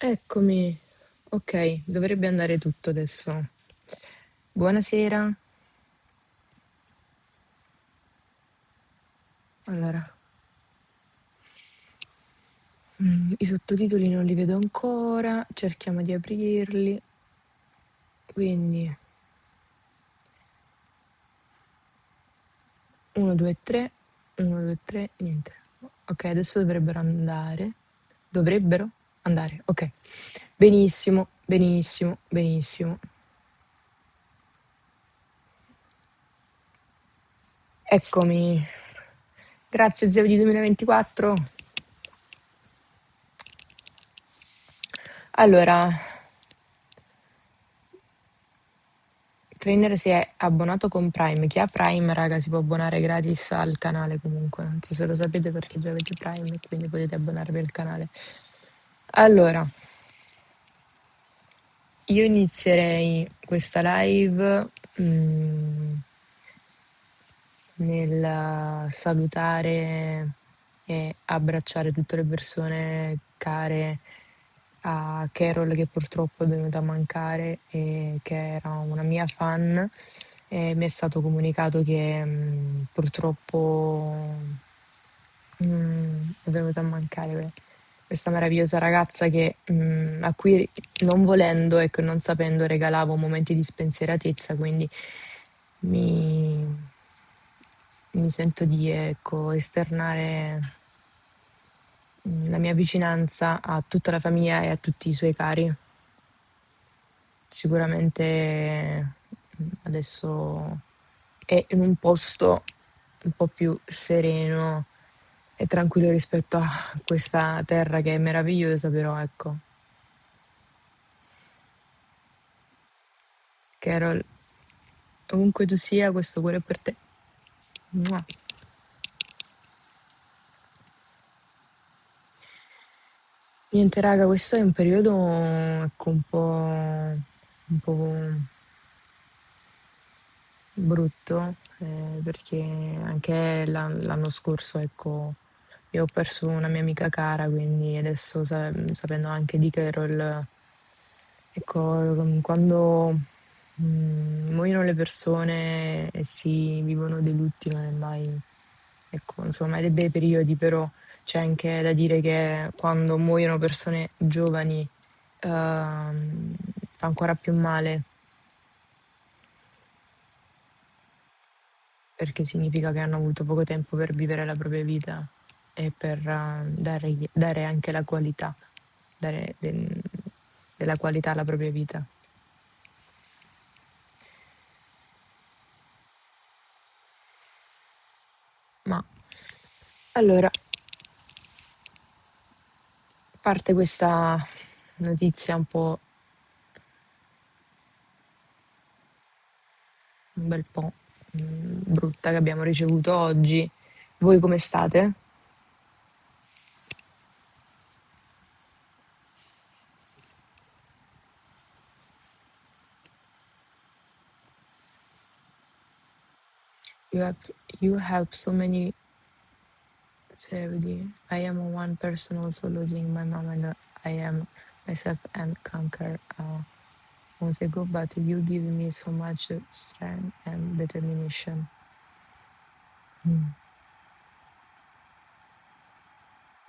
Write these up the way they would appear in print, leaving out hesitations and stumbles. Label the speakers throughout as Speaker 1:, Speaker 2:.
Speaker 1: Eccomi. Ok, dovrebbe andare tutto adesso. Buonasera. Allora, i sottotitoli non li vedo ancora, cerchiamo di aprirli. Quindi 1, 2, 3, 1, 2, 3, niente. Ok, adesso dovrebbero andare. Dovrebbero andare, ok. Benissimo, benissimo, benissimo. Eccomi. Grazie, zio di 2024. Allora, Trainer si è abbonato con Prime. Chi ha Prime, raga, si può abbonare gratis al canale comunque. Non so se lo sapete perché già avete Prime e quindi potete abbonarvi al canale. Allora, io inizierei questa live nel salutare e abbracciare tutte le persone care a Carol che purtroppo è venuta a mancare e che era una mia fan e mi è stato comunicato che purtroppo è venuta a mancare questa meravigliosa ragazza a cui non volendo e non sapendo regalavo momenti di spensieratezza, quindi mi, mi sento di ecco, esternare la mia vicinanza a tutta la famiglia e a tutti i suoi cari. Sicuramente adesso è in un posto un po' più sereno e tranquillo rispetto a questa terra che è meravigliosa, però ecco, Carol, ovunque tu sia, questo cuore è per te. Mua. Niente, raga, questo è un periodo ecco, un po' brutto, perché anche l'anno scorso, ecco, io ho perso una mia amica cara, quindi adesso sapendo anche di Carol, ecco, quando muoiono le persone e si vivono dei lutti non è mai, ecco, insomma, dei bei periodi, però c'è anche da dire che quando muoiono persone giovani fa ancora più male perché significa che hanno avuto poco tempo per vivere la propria vita e per dare anche la qualità, dare della qualità alla propria vita. Ma allora, parte questa notizia un po' un bel po' brutta che abbiamo ricevuto oggi. Voi come state? You have you help so many charity. I am one person also losing my mom and I am myself and conquer months ago, but you give me so much strength and determination. Mm.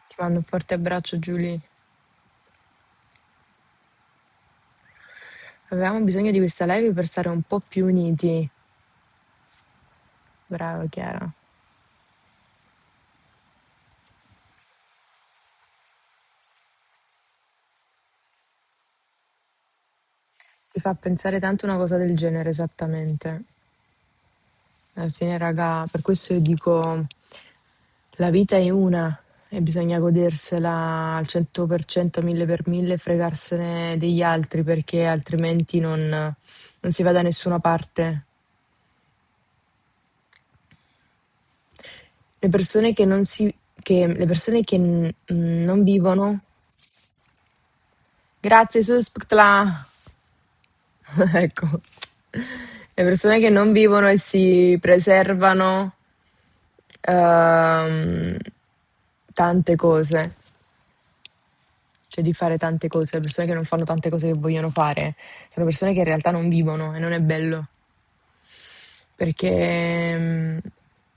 Speaker 1: Ti mando un forte abbraccio, Julie. Avevamo bisogno di questa live per stare un po' più uniti. Brava, Chiara. Ti fa pensare tanto una cosa del genere, esattamente. Alla fine, raga, per questo io dico, la vita è una e bisogna godersela al 100%, 1000 per 1000 e fregarsene degli altri perché altrimenti non si va da nessuna parte. Le persone che non si, che, le persone che non vivono. Grazie, Suspectla. Ecco. Le persone che non vivono e si preservano ehm, tante cose. cioè di fare tante cose. Le persone che non fanno tante cose che vogliono fare sono persone che in realtà non vivono e non è bello, perché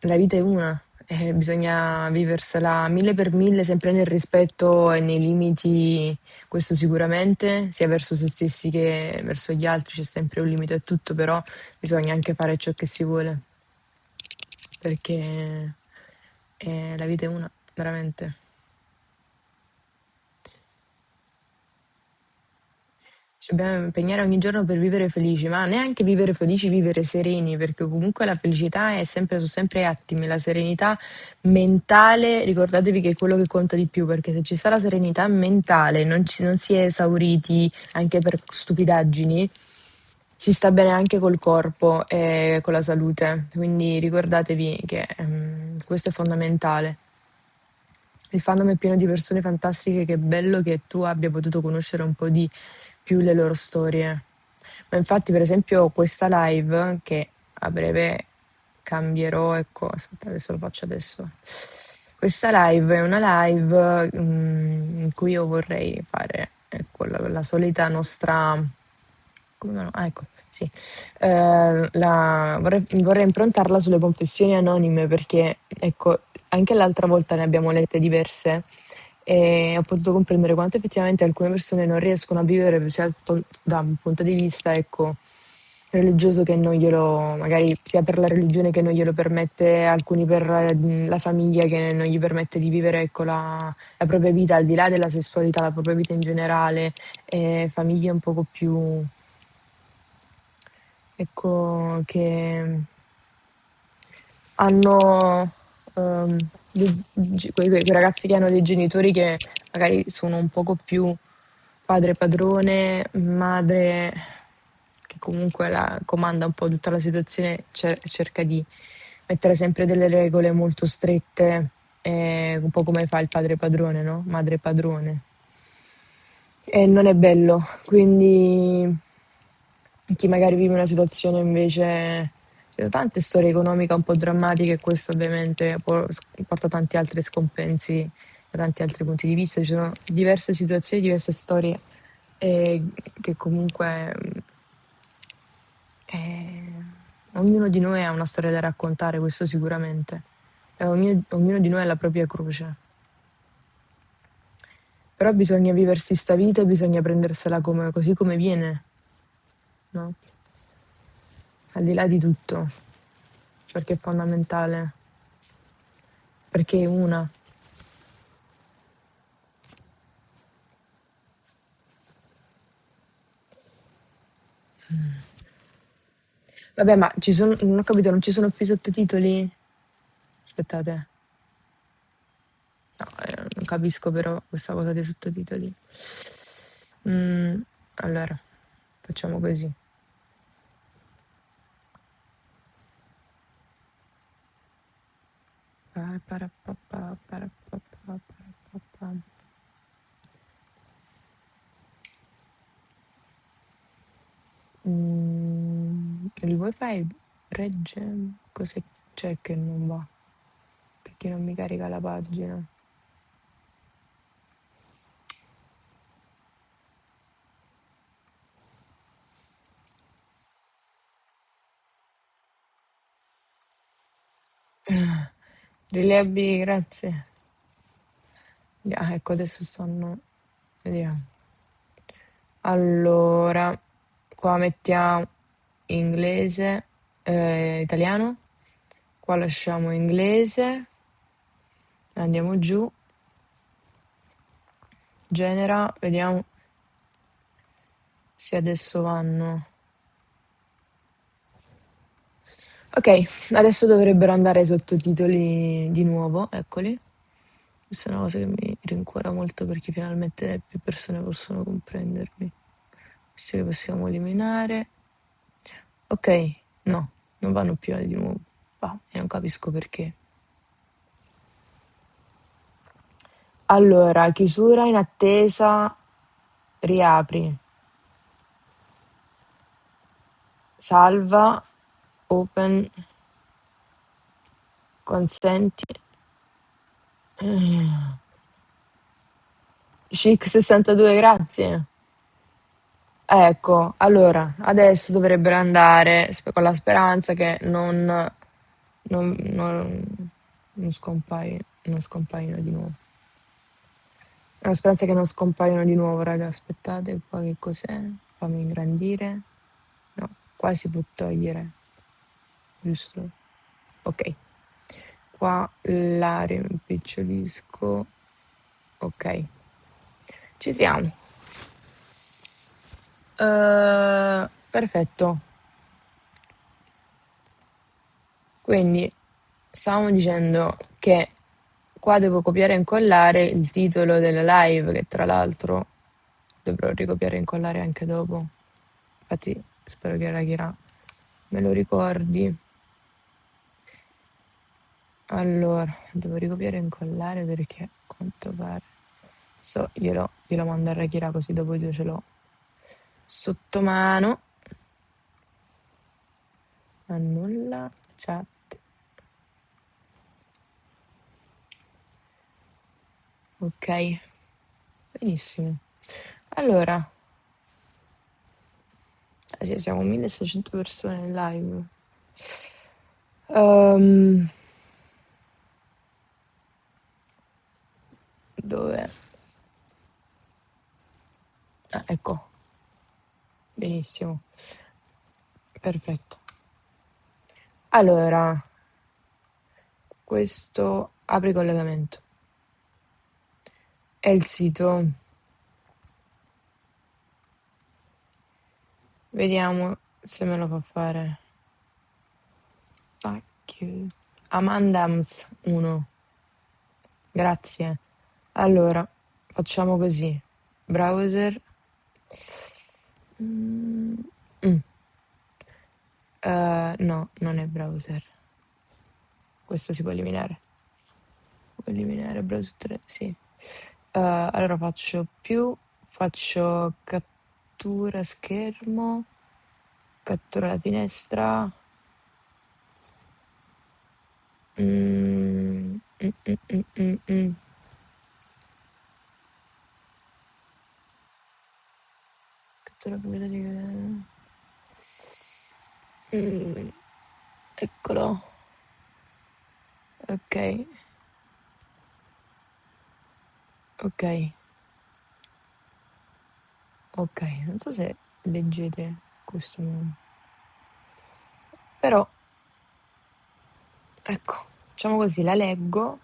Speaker 1: la vita è una e bisogna viversela mille per mille, sempre nel rispetto e nei limiti, questo sicuramente, sia verso se stessi che verso gli altri c'è sempre un limite a tutto, però bisogna anche fare ciò che si vuole, perché la vita è una, veramente. Ci dobbiamo impegnare ogni giorno per vivere felici, ma neanche vivere felici, vivere sereni, perché comunque la felicità è sempre, sono sempre attimi, la serenità mentale, ricordatevi che è quello che conta di più, perché se ci sta la serenità mentale, non si è esauriti anche per stupidaggini, si sta bene anche col corpo e con la salute, quindi ricordatevi che questo è fondamentale. Il fandom è pieno di persone fantastiche, che è bello che tu abbia potuto conoscere un po' di più le loro storie. Ma infatti, per esempio, questa live che a breve cambierò, ecco, aspetta, adesso lo faccio adesso. Questa live è una live in cui io vorrei fare, ecco, la solita nostra. Come no? Ah, ecco, sì. Vorrei improntarla sulle confessioni anonime perché, ecco, anche l'altra volta ne abbiamo lette diverse e ho potuto comprendere quanto effettivamente alcune persone non riescono a vivere sia da un punto di vista, ecco, religioso che non glielo, magari sia per la religione che non glielo permette, alcuni per la famiglia che non gli permette di vivere, ecco, la propria vita al di là della sessualità, la propria vita in generale, e famiglie un poco più, ecco, che hanno quei ragazzi che hanno dei genitori che magari sono un poco più padre padrone, madre che comunque comanda un po' tutta la situazione, cerca di mettere sempre delle regole molto strette, un po' come fa il padre padrone, no? Madre padrone. E non è bello, quindi chi magari vive una situazione invece, ci sono tante storie economiche un po' drammatiche e questo ovviamente porta tanti altri scompensi da tanti altri punti di vista, ci sono diverse situazioni, diverse storie che comunque eh, ognuno di noi ha una storia da raccontare, questo sicuramente, e ognuno di noi ha la propria croce, però bisogna viversi sta vita e bisogna prendersela così come viene, no? Al di là di tutto, perché è fondamentale, perché è una. Vabbè, ma non ho capito, non ci sono più sottotitoli? Aspettate, no, non capisco però questa cosa dei sottotitoli. Mm, allora, facciamo così. Il wifi regge? Cos'è c'è che non va? Perché non mi carica la pagina? Rilevi, grazie. Ah, ecco, adesso stanno. Vediamo. Allora, qua mettiamo inglese, italiano. Qua lasciamo inglese, andiamo giù, genera, vediamo se adesso vanno. Ok, adesso dovrebbero andare i sottotitoli di nuovo, eccoli. Questa è una cosa che mi rincuora molto perché finalmente più persone possono comprendermi. Questi li possiamo eliminare. Ok, no, non vanno più di nuovo. Va, e non capisco perché. Allora, chiusura in attesa, riapri, salva, open, consenti. Chic 62, grazie. Ecco, allora, adesso dovrebbero andare con la speranza che non non scompaiono di nuovo. La speranza che non scompaiono di nuovo, raga. Aspettate, qua che cos'è? Fammi ingrandire. No, qua si può togliere, giusto? Ok. Qua la rimpicciolisco. Ok, ci siamo. Perfetto. Quindi stavamo dicendo che qua devo copiare e incollare il titolo della live, che tra l'altro dovrò ricopiare e incollare anche dopo. Infatti spero che la Kira me lo ricordi. Allora, devo ricopiare e incollare perché a quanto pare. Glielo mando a Kira così dopo io ce l'ho sotto mano. Annulla chat. Ok, benissimo. Allora, sì, siamo 1600 persone in live. Ehm, dove? Ah, ecco, benissimo. Perfetto. Allora, questo apri collegamento. È il sito. Vediamo se me lo fa fare. Fuck you. Amandams 1. Grazie. Allora, facciamo così. Browser. Mm, mm. No, non è browser. Questo si può eliminare. Può eliminare browser 3, sì. Allora faccio cattura schermo, cattura la finestra. Mm, mm, mm, mm, mm, mm. Cattura proprietà di... eccolo. Ok, ok, ok. Non so se leggete questo nome. Però, ecco, facciamo così, la leggo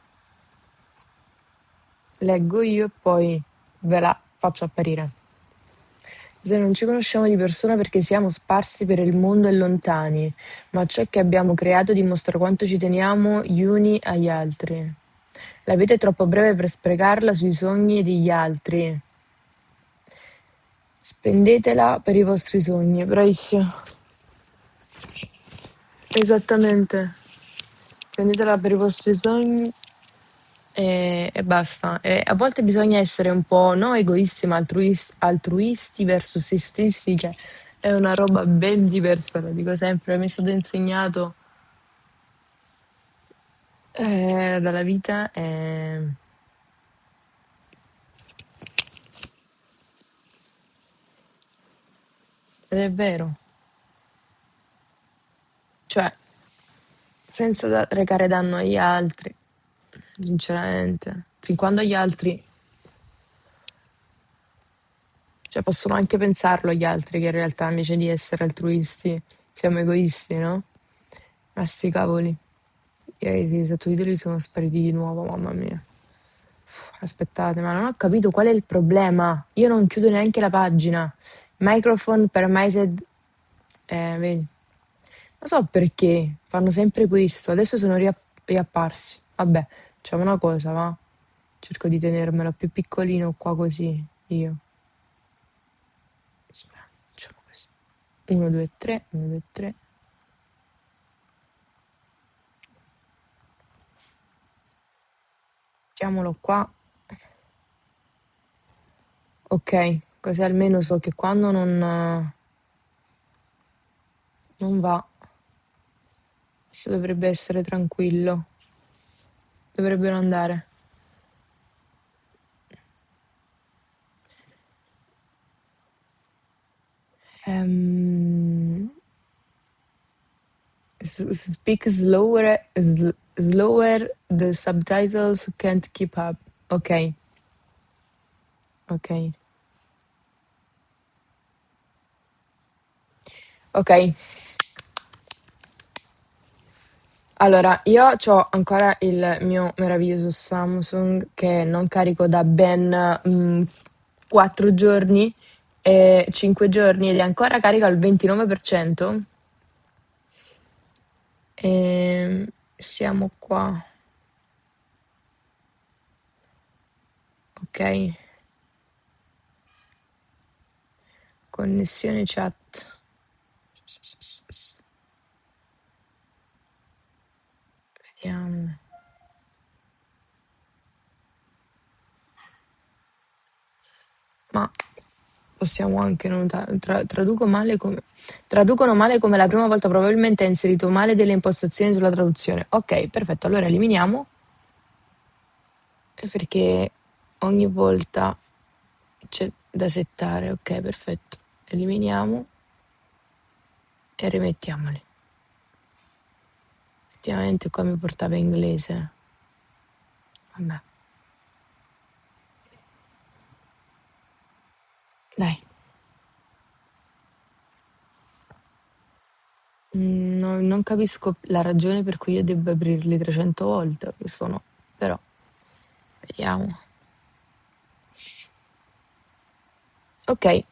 Speaker 1: io e poi ve la faccio apparire. Se non ci conosciamo di persona perché siamo sparsi per il mondo e lontani, ma ciò che abbiamo creato dimostra quanto ci teniamo gli uni agli altri. La vita è troppo breve per sprecarla sui sogni degli altri. Spendetela per i vostri sogni, bravissimo. Esattamente. Spendetela per i vostri sogni e basta. E a volte bisogna essere un po' no egoisti, ma altruisti verso se stessi, che è una roba ben diversa, lo dico sempre, mi è stato insegnato dalla vita ed è vero, cioè senza recare danno agli altri, sinceramente, fin quando gli altri, cioè possono anche pensarlo gli altri che in realtà invece di essere altruisti siamo egoisti, no? Ma sti cavoli. I sottotitoli sono spariti di nuovo, mamma mia. Aspettate, ma non ho capito qual è il problema. Io non chiudo neanche la pagina. Microphone per Myset. Vedi. Non so perché fanno sempre questo. Adesso sono riapparsi. Vabbè, facciamo una cosa, va. Cerco di tenermelo più piccolino qua così. Io. Aspetta, facciamo così. 1, 2, 3, 1, 2, 3. Mettiamolo qua. Ok, così almeno so che quando non va, si dovrebbe essere tranquillo. Dovrebbero andare. Ehm, speak slower, the subtitles can't keep up. Ok, ok, ok. Allora, io ho ancora il mio meraviglioso Samsung che non carico da ben 4 giorni e 5 giorni ed è ancora carico al 29%. E siamo qua, ok? Connessione chat. Vediamo. Ma possiamo anche notare, traducono male come la prima volta, probabilmente ha inserito male delle impostazioni sulla traduzione. Ok, perfetto, allora eliminiamo perché ogni volta c'è da settare. Ok, perfetto. Eliminiamo e rimettiamoli. Effettivamente qua mi portava inglese. Vabbè, dai. Non capisco la ragione per cui io debba aprirli 300 volte, questo no, però vediamo. Ok,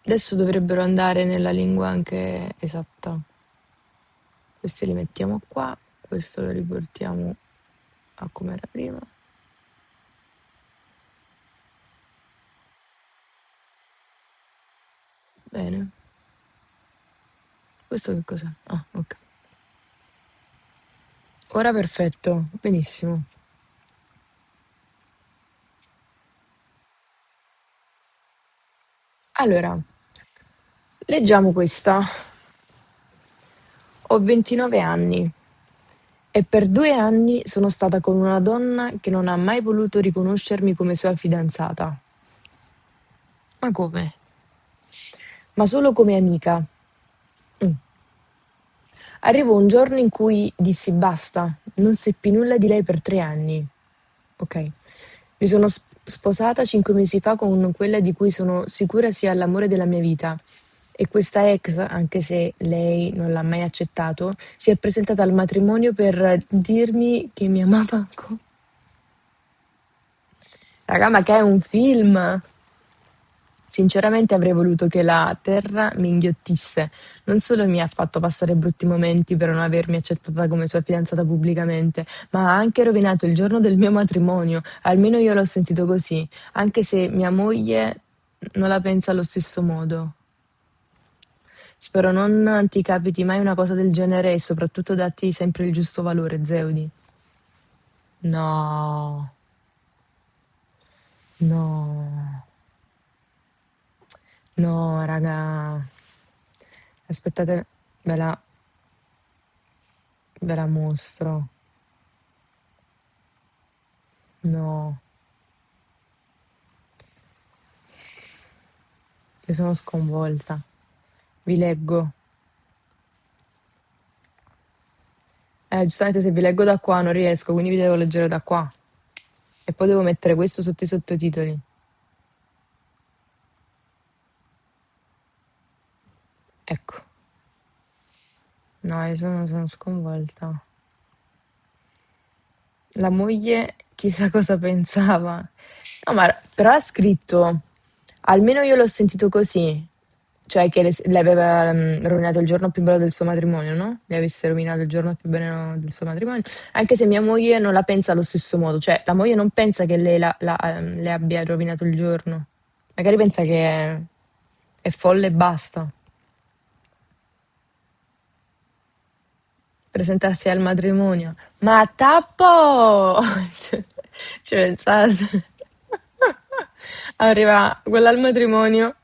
Speaker 1: adesso dovrebbero andare nella lingua anche esatta. Questi li mettiamo qua, questo lo riportiamo a come era prima. Bene. Questo che cos'è? Ah, ok. Ora perfetto, benissimo. Allora, leggiamo questa. Ho 29 anni e per 2 anni sono stata con una donna che non ha mai voluto riconoscermi come sua fidanzata. Ma come? Ma solo come amica. Mm. Arrivò un giorno in cui dissi basta, non seppi nulla di lei per 3 anni. Ok. Mi sono sposata 5 mesi fa con quella di cui sono sicura sia l'amore della mia vita. E questa ex, anche se lei non l'ha mai accettato, si è presentata al matrimonio per dirmi che mi amava ancora. Raga, ma che è un film? Sinceramente avrei voluto che la terra mi inghiottisse. Non solo mi ha fatto passare brutti momenti per non avermi accettata come sua fidanzata pubblicamente, ma ha anche rovinato il giorno del mio matrimonio. Almeno io l'ho sentito così, anche se mia moglie non la pensa allo stesso modo. Spero non ti capiti mai una cosa del genere e soprattutto datti sempre il giusto valore, Zeudi. No, no, no, raga. Aspettate, ve la, ve la mostro. No, io sono sconvolta. Vi leggo. Giustamente se vi leggo da qua non riesco, quindi vi devo leggere da qua. E poi devo mettere questo sotto i sottotitoli. Ecco. No, io sono sconvolta. La moglie chissà cosa pensava. No, ma però ha scritto, almeno io l'ho sentito così, cioè che le aveva rovinato il giorno più bello del suo matrimonio, no? Le avesse rovinato il giorno più bello del suo matrimonio, anche se mia moglie non la pensa allo stesso modo, cioè la moglie non pensa che lei le abbia rovinato il giorno, magari pensa che è folle e basta. Presentarsi al matrimonio. Ma tappo! Cioè, pensate. Arriva quella al matrimonio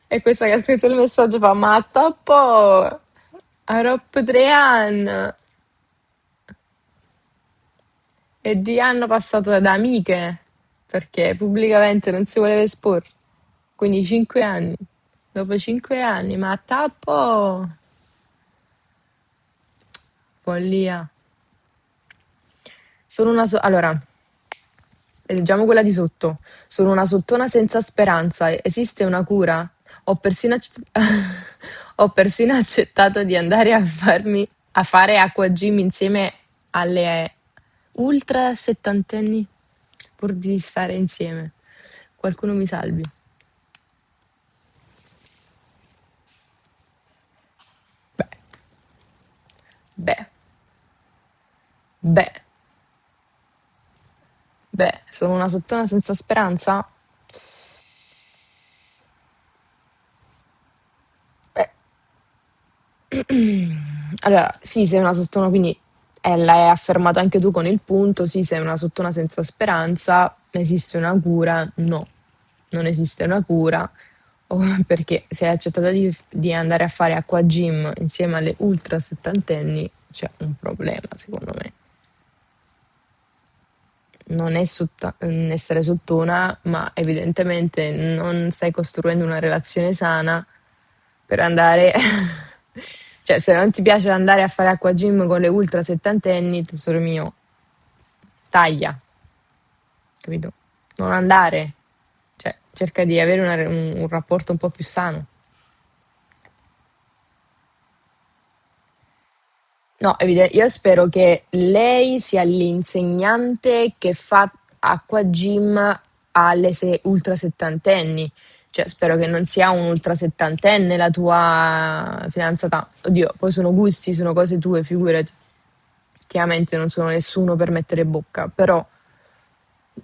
Speaker 1: e questa che ha scritto il messaggio fa: Ma tappo! A Rob 3 anni e 2 anni passato da amiche perché pubblicamente non si voleva esporre. Quindi 5 anni. Dopo 5 anni, ma a tappo, follia. Allora, leggiamo quella di sotto. Sono una sottona senza speranza. Esiste una cura? Ho persino, ho persino accettato di andare a fare acqua gym insieme alle ultra settantenni pur di stare insieme. Qualcuno mi salvi. Beh, beh, beh, sono una sottona senza speranza? Beh, allora, sì, sei una sottona, quindi l'hai affermato anche tu con il punto, sì, sei una sottona senza speranza, esiste una cura? No, non esiste una cura, perché se hai accettato di andare a fare acqua gym insieme alle ultra settantenni, c'è un problema, secondo me. Non è essere sottona, ma evidentemente non stai costruendo una relazione sana per andare. Cioè, se non ti piace andare a fare acqua gym con le ultra settantenni, tesoro mio, taglia, capito? Non andare. Cioè, cerca di avere un rapporto un po' più sano. No, io spero che lei sia l'insegnante che fa acqua gym alle ultra settantenni. Cioè, spero che non sia un ultra settantenne la tua fidanzata. Oddio, poi sono gusti, sono cose tue, figurati. Effettivamente non sono nessuno per mettere bocca, però,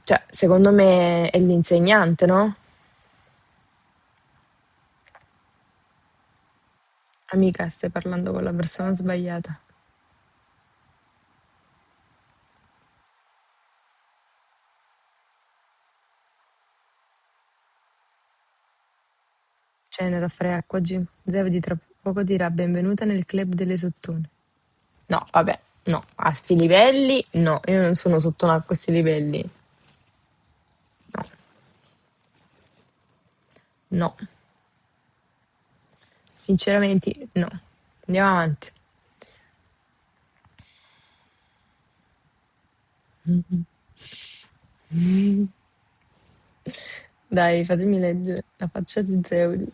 Speaker 1: cioè, secondo me è l'insegnante, no? Amica, stai parlando con la persona sbagliata. Cioè, è andata a fare acqua gym. Zio di tra poco dirà benvenuta nel club delle sottone. No, vabbè, no, a sti livelli no, io non sono sotto a questi livelli. No, no, sinceramente no. Andiamo avanti. Dai, fatemi leggere la faccia di Zeudi.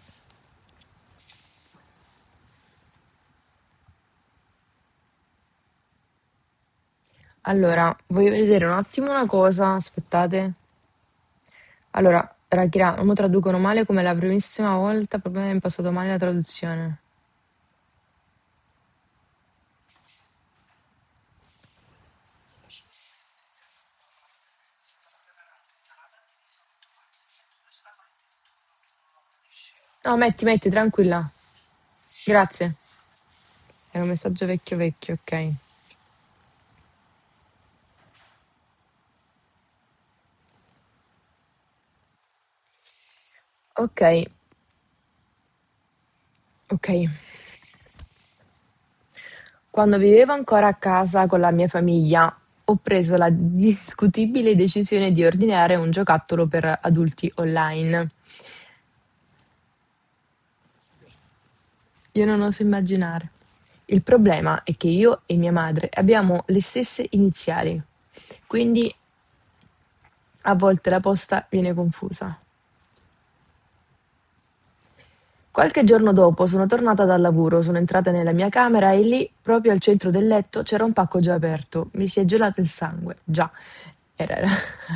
Speaker 1: Allora, voglio vedere un attimo una cosa, aspettate. Allora, Rakira, mo traducono male come la primissima volta, proprio mi è impostato male la traduzione. No, metti, tranquilla. Grazie. È un messaggio vecchio vecchio, ok. Ok, ok. Quando vivevo ancora a casa con la mia famiglia, ho preso la discutibile decisione di ordinare un giocattolo per adulti online. Io non oso immaginare. Il problema è che io e mia madre abbiamo le stesse iniziali, quindi a volte la posta viene confusa. Qualche giorno dopo sono tornata dal lavoro, sono entrata nella mia camera e lì, proprio al centro del letto, c'era un pacco già aperto. Mi si è gelato il sangue. Già, era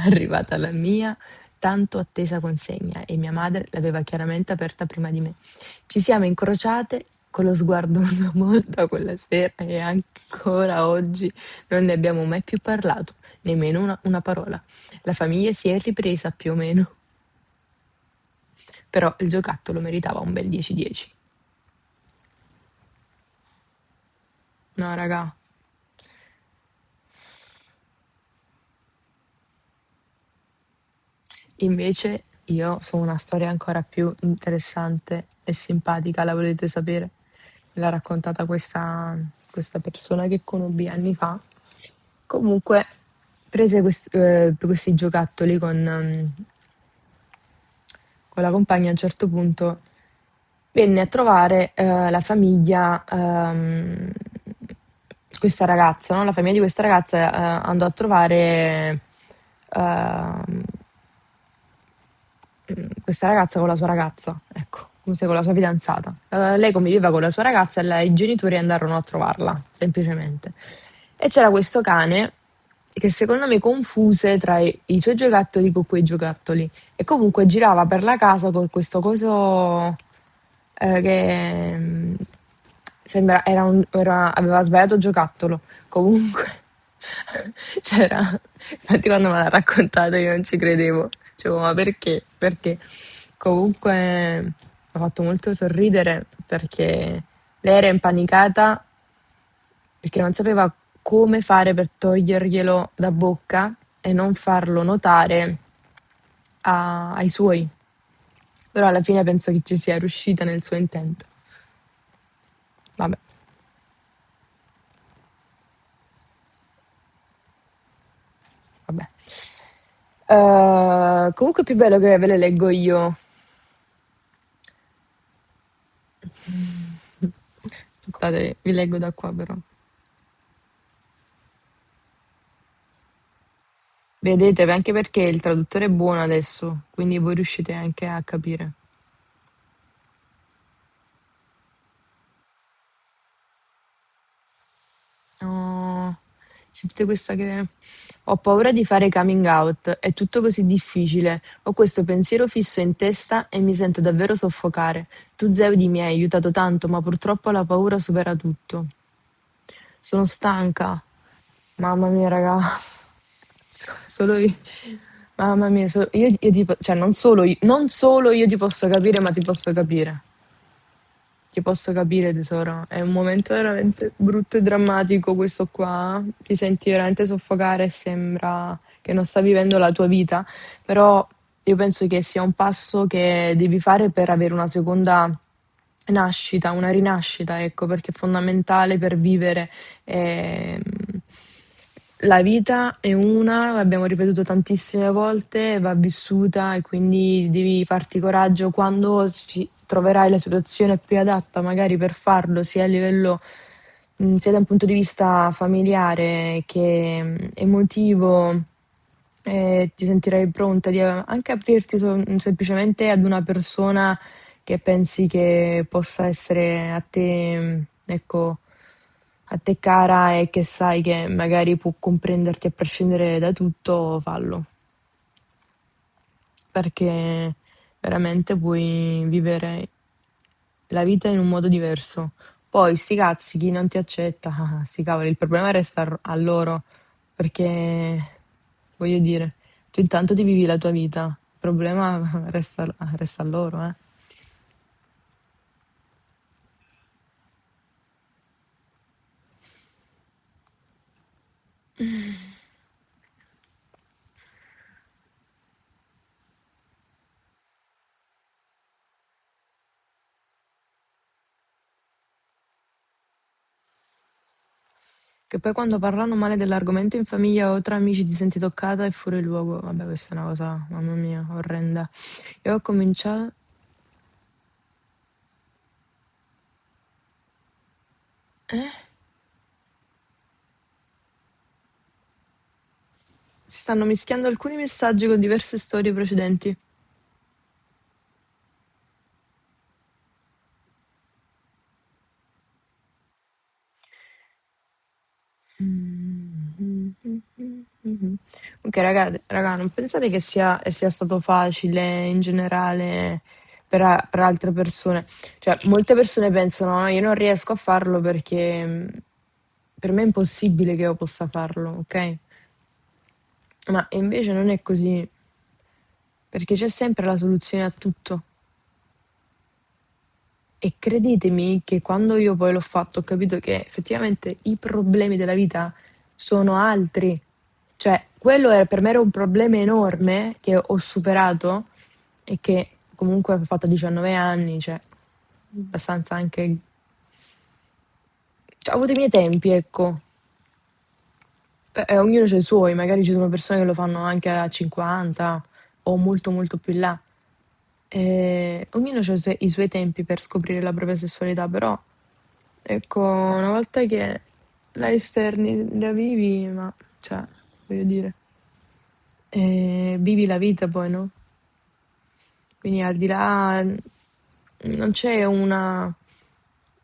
Speaker 1: arrivata la mia tanto attesa consegna e mia madre l'aveva chiaramente aperta prima di me. Ci siamo incrociate con lo sguardo una volta quella sera e ancora oggi non ne abbiamo mai più parlato, nemmeno una parola. La famiglia si è ripresa più o meno, però il giocattolo meritava un bel 10-10. No, raga. Invece io so una storia ancora più interessante e simpatica, la volete sapere? Me l'ha raccontata questa persona che conobbi anni fa. Comunque, prese questi giocattoli con la compagna a un certo punto. venne a trovare la famiglia, questa ragazza, no? La famiglia di questa ragazza andò a trovare ehm, questa ragazza con la sua ragazza, ecco, come se con la sua fidanzata. Lei conviveva con la sua ragazza e i genitori andarono a trovarla, semplicemente. E c'era questo cane che secondo me confuse tra i suoi giocattoli con quei giocattoli e comunque girava per la casa con questo coso che aveva sbagliato giocattolo. Comunque c'era, infatti quando me l'ha raccontato io non ci credevo. Dicevo, ma perché? Perché? Comunque mi ha fatto molto sorridere perché lei era impanicata perché non sapeva come fare per toglierglielo da bocca e non farlo notare ai suoi. Però alla fine penso che ci sia riuscita nel suo intento. Vabbè, vabbè. Comunque è più bello che ve le leggo io. Aspettate, vi leggo da qua però. Vedete, anche perché il traduttore è buono adesso, quindi voi riuscite anche a capire. Oh, sentite questa che... Ho paura di fare coming out, è tutto così difficile. Ho questo pensiero fisso in testa e mi sento davvero soffocare. Tu, Zeudi, mi hai aiutato tanto, ma purtroppo la paura supera tutto. Sono stanca. Mamma mia, raga. Solo io. Mamma mia, io cioè non solo io ti posso capire, ma ti posso capire. Ti posso capire, tesoro. È un momento veramente brutto e drammatico questo qua. Ti senti veramente soffocare e sembra che non stai vivendo la tua vita. Però io penso che sia un passo che devi fare per avere una seconda nascita, una rinascita, ecco, perché è fondamentale per vivere. ehm, la vita è una, l'abbiamo ripetuto tantissime volte, va vissuta e quindi devi farti coraggio quando troverai la situazione più adatta magari per farlo, sia a livello, sia da un punto di vista familiare che emotivo, ti sentirai pronta di anche aprirti semplicemente ad una persona che pensi che possa essere a te, ecco, a te cara e che sai che magari può comprenderti a prescindere da tutto, fallo, perché veramente puoi vivere la vita in un modo diverso. Poi, sti cazzi, chi non ti accetta, sti cavoli, il problema resta a loro, perché, voglio dire, tu intanto ti vivi la tua vita, il problema resta a loro, eh. Che poi quando parlano male dell'argomento in famiglia o tra amici ti senti toccata è fuori luogo. Vabbè, questa è una cosa, mamma mia, orrenda. Io ho cominciato... Eh? Si stanno mischiando alcuni messaggi con diverse storie precedenti. Ok, raga, non pensate che sia stato facile in generale per altre persone? Cioè, molte persone pensano, no, io non riesco a farlo perché per me è impossibile che io possa farlo, ok? Ma invece non è così, perché c'è sempre la soluzione a tutto. E credetemi che quando io poi l'ho fatto ho capito che effettivamente i problemi della vita sono altri. Cioè, per me era un problema enorme che ho superato e che comunque ho fatto a 19 anni, cioè abbastanza anche... Cioè, ho avuto i miei tempi, ecco. Ognuno c'ha i suoi, magari ci sono persone che lo fanno anche a 50 o molto molto più in là. Ognuno ha i suoi tempi per scoprire la propria sessualità, però ecco, una volta che la esterni, la vivi, ma cioè, voglio dire, vivi la vita poi, no? Quindi al di là non c'è un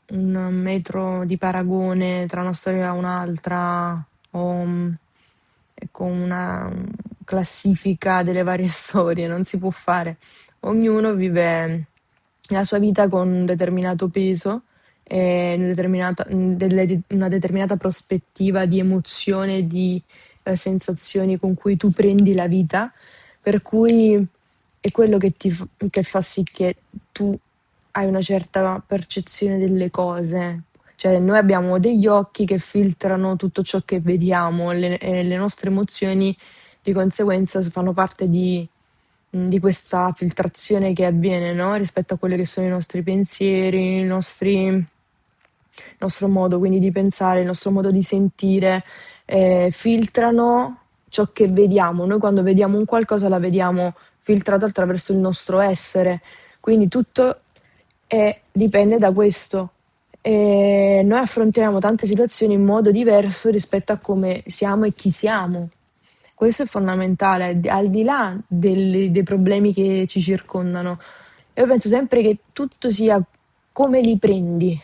Speaker 1: metro di paragone tra una storia e un'altra o ecco, una classifica delle varie storie, non si può fare. Ognuno vive la sua vita con un determinato peso e una determinata prospettiva di emozione, di sensazioni con cui tu prendi la vita, per cui è quello che fa sì che tu hai una certa percezione delle cose. Cioè, noi abbiamo degli occhi che filtrano tutto ciò che vediamo e le nostre emozioni di conseguenza fanno parte di questa filtrazione che avviene, no? Rispetto a quelli che sono i nostri pensieri, il nostro modo quindi di pensare, il nostro modo di sentire, filtrano ciò che vediamo. Noi quando vediamo un qualcosa la vediamo filtrata attraverso il nostro essere, quindi tutto dipende da questo. E noi affrontiamo tante situazioni in modo diverso rispetto a come siamo e chi siamo. Questo è fondamentale, al di là dei problemi che ci circondano. Io penso sempre che tutto sia come li prendi,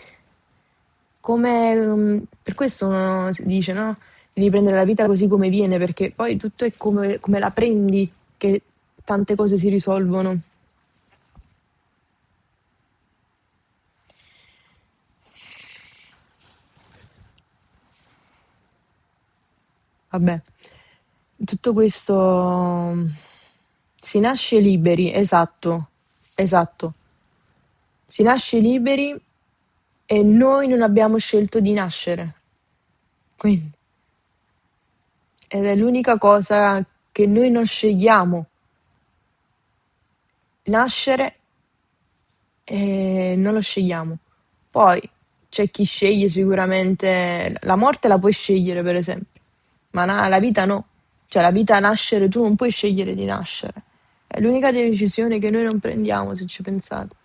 Speaker 1: per questo uno si dice, no? Devi prendere la vita così come viene, perché poi tutto è come la prendi che tante cose si risolvono. Vabbè, tutto questo si nasce liberi, esatto, esatto. Si nasce liberi e noi non abbiamo scelto di nascere. Quindi, ed è l'unica cosa che noi non scegliamo, nascere e non lo scegliamo. Poi c'è chi sceglie sicuramente, la morte la puoi scegliere per esempio, ma la vita no. Cioè la vita nascere tu non puoi scegliere di nascere. È l'unica decisione che noi non prendiamo se ci pensate.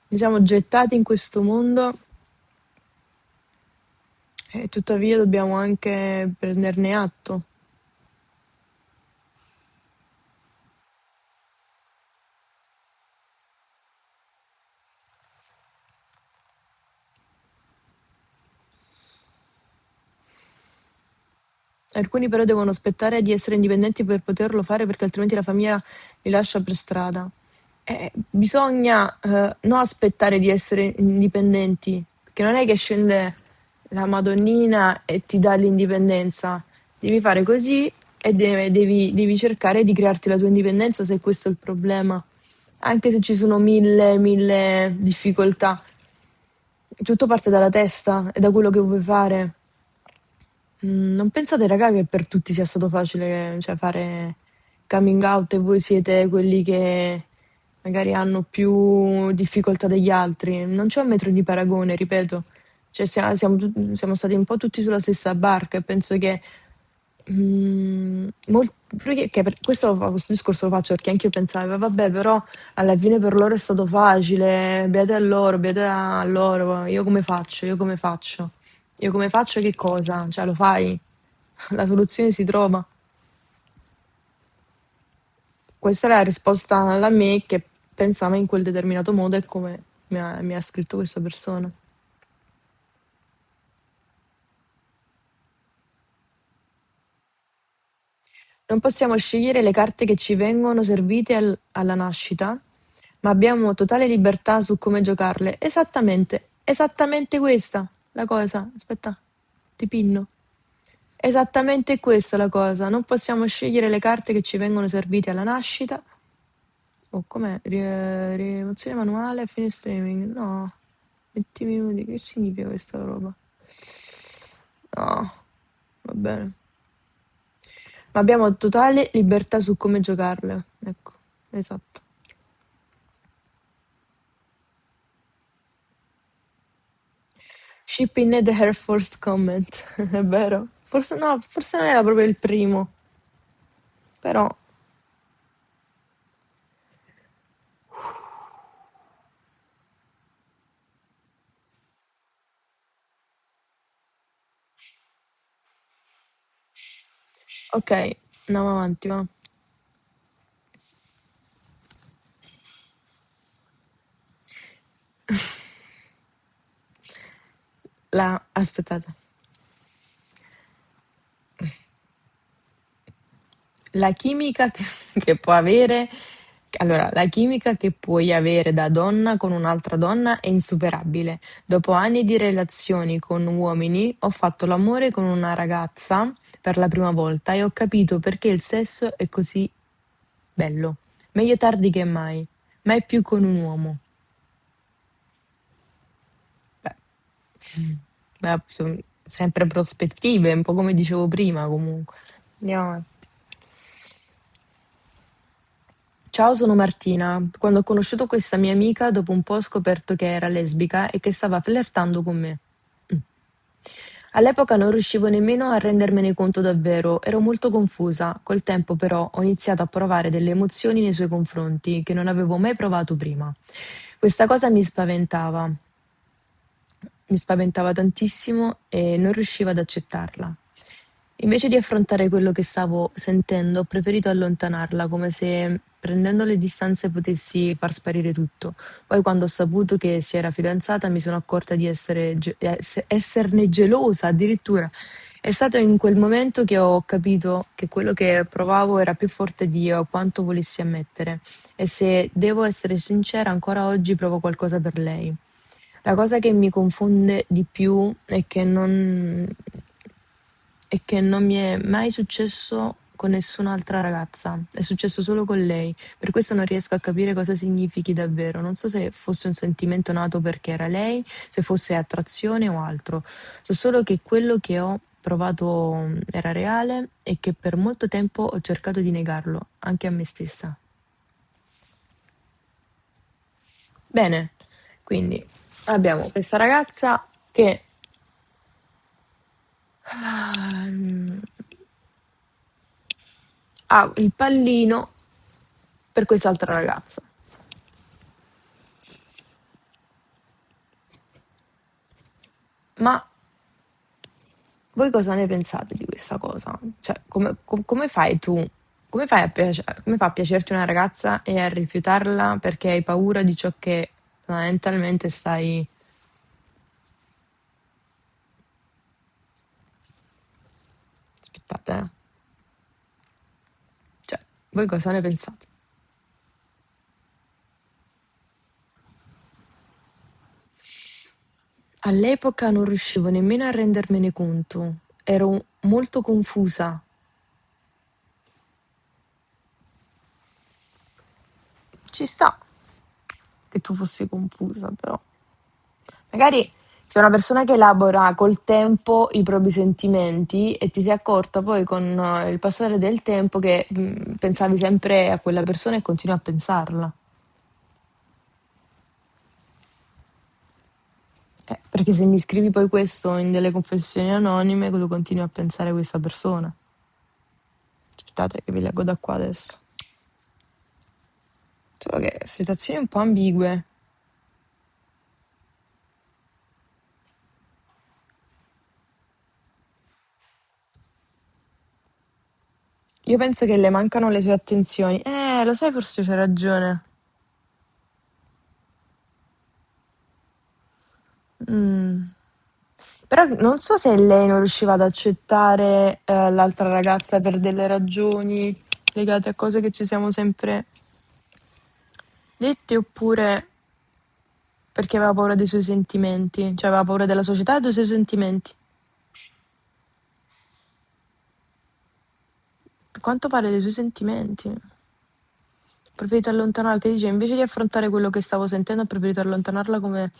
Speaker 1: Noi siamo gettati in questo mondo e tuttavia dobbiamo anche prenderne atto. Alcuni però devono aspettare di essere indipendenti per poterlo fare perché altrimenti la famiglia li lascia per strada. Bisogna non aspettare di essere indipendenti, perché non è che scende la Madonnina e ti dà l'indipendenza. Devi fare così e devi cercare di crearti la tua indipendenza se questo è il problema. Anche se ci sono mille difficoltà. Tutto parte dalla testa e da quello che vuoi fare. Non pensate, raga, che per tutti sia stato facile, cioè, fare coming out e voi siete quelli che magari hanno più difficoltà degli altri? Non c'è un metro di paragone, ripeto. Cioè, siamo stati un po' tutti sulla stessa barca e penso che perché questo discorso lo faccio perché anche io pensavo, vabbè, però alla fine per loro è stato facile, beate a loro, beate a loro, io come faccio? Io come faccio? Io come faccio che cosa? Cioè, lo fai? La soluzione si trova. Questa è la risposta alla me che pensava in quel determinato modo e come mi ha scritto questa persona. Non possiamo scegliere le carte che ci vengono servite alla nascita, ma abbiamo totale libertà su come giocarle. Esattamente, esattamente questa la cosa. Aspetta, ti pinno. Esattamente questa la cosa. Non possiamo scegliere le carte che ci vengono servite alla nascita. Oh, com'è? Riemozione manuale, fine streaming. No, 20 minuti. Che significa questa roba? No, va bene. Ma abbiamo totale libertà su come giocarle. Ecco, esatto. Shipping the Air Force comment, è vero? Forse no, forse non era proprio il primo, però Ok, andiamo avanti, va. Aspettate. La chimica che può avere, allora, la chimica che puoi avere da donna con un'altra donna è insuperabile. Dopo anni di relazioni con uomini, ho fatto l'amore con una ragazza per la prima volta e ho capito perché il sesso è così bello. Meglio tardi che mai, mai più con un uomo. Beh, beh, sono sempre prospettive, un po' come dicevo prima comunque. Andiamo avanti. Ciao, sono Martina. Quando ho conosciuto questa mia amica, dopo un po' ho scoperto che era lesbica e che stava flirtando con me. Mm. All'epoca non riuscivo nemmeno a rendermene conto davvero, ero molto confusa. Col tempo però ho iniziato a provare delle emozioni nei suoi confronti che non avevo mai provato prima. Questa cosa mi spaventava tantissimo e non riuscivo ad accettarla. Invece di affrontare quello che stavo sentendo, ho preferito allontanarla, come se prendendo le distanze potessi far sparire tutto. Poi, quando ho saputo che si era fidanzata, mi sono accorta di esserne gelosa addirittura. È stato in quel momento che ho capito che quello che provavo era più forte di quanto volessi ammettere. E se devo essere sincera, ancora oggi provo qualcosa per lei. La cosa che mi confonde di più è che non mi è mai successo con nessun'altra ragazza, è successo solo con lei. Per questo non riesco a capire cosa significhi davvero. Non so se fosse un sentimento nato perché era lei, se fosse attrazione o altro. So solo che quello che ho provato era reale e che per molto tempo ho cercato di negarlo, anche a me stessa. Bene, quindi abbiamo questa ragazza che ah, ha il pallino per quest'altra ragazza. Ma voi cosa ne pensate di questa cosa? Cioè, come fai tu? Come fa a piacerti una ragazza e a rifiutarla perché hai paura di ciò che fondamentalmente stai... Aspettate, eh. Cioè, voi cosa ne pensate? All'epoca non riuscivo nemmeno a rendermene conto. Ero molto confusa. Ci sta che tu fossi confusa, però. Magari sei una persona che elabora col tempo i propri sentimenti e ti sei accorta poi con il passare del tempo che pensavi sempre a quella persona e continui a pensarla. Perché se mi scrivi poi questo in delle confessioni anonime, tu continui a pensare a questa persona. Aspettate che vi leggo da qua adesso. Solo che situazioni un po' ambigue. Io penso che le mancano le sue attenzioni. Lo sai, forse c'è ragione. Mm. Però non so se lei non riusciva ad accettare l'altra ragazza per delle ragioni legate a cose che ci siamo sempre dette, oppure perché aveva paura dei suoi sentimenti, cioè aveva paura della società e dei suoi sentimenti. A quanto pare dei suoi sentimenti. Ho preferito allontanarla, che dice, invece di affrontare quello che stavo sentendo, ho preferito allontanarla come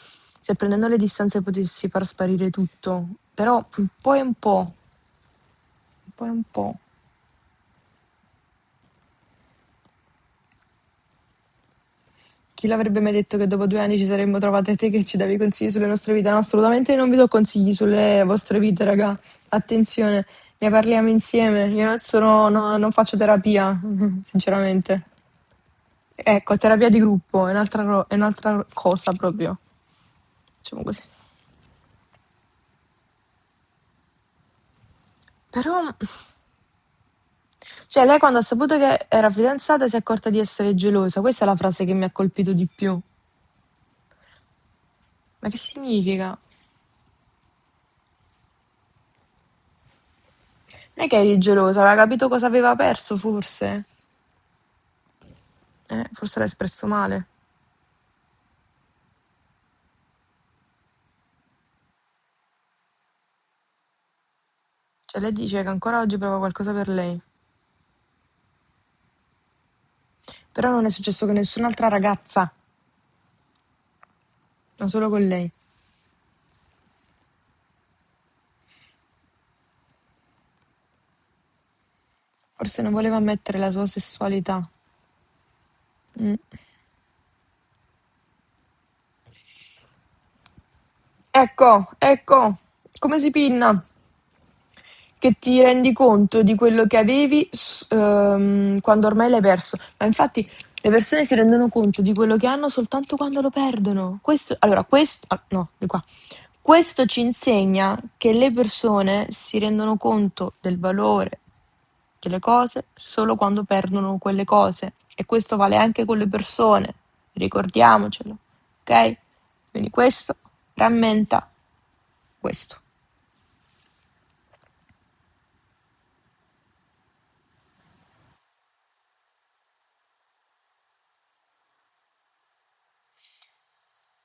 Speaker 1: se prendendo le distanze potessi far sparire tutto. Però un po' e un po', un po' e un po'. Chi l'avrebbe mai detto che dopo 2 anni ci saremmo trovate te che ci davi consigli sulle nostre vite? No, assolutamente non vi do consigli sulle vostre vite, raga. Attenzione, ne parliamo insieme. Io non sono, no, non faccio terapia, sinceramente. Ecco, terapia di gruppo è un'altra cosa proprio. Diciamo così. Però Cioè, lei quando ha saputo che era fidanzata si è accorta di essere gelosa. Questa è la frase che mi ha colpito di più. Ma che significa? Non è che eri gelosa, aveva capito cosa aveva perso, forse? Forse l'ha espresso male. Cioè, lei dice che ancora oggi prova qualcosa per lei. Però non è successo con nessun'altra ragazza, ma solo con lei. Forse non voleva ammettere la sua sessualità. Mm. Ecco, ecco, come si pinna? Che ti rendi conto di quello che avevi quando ormai l'hai perso. Ma infatti le persone si rendono conto di quello che hanno soltanto quando lo perdono. No, di qua. Questo ci insegna che le persone si rendono conto del valore delle cose solo quando perdono quelle cose. E questo vale anche con le persone, ricordiamocelo, ok? Quindi questo rammenta questo.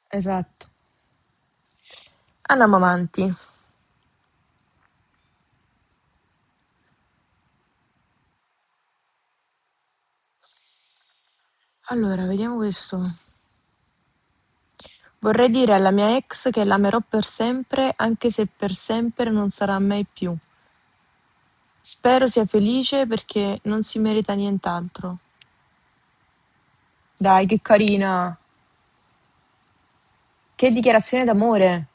Speaker 1: Esatto. Andiamo avanti. Allora, vediamo questo. Vorrei dire alla mia ex che l'amerò per sempre, anche se per sempre non sarà mai più. Spero sia felice perché non si merita nient'altro. Dai, che carina. Che dichiarazione d'amore.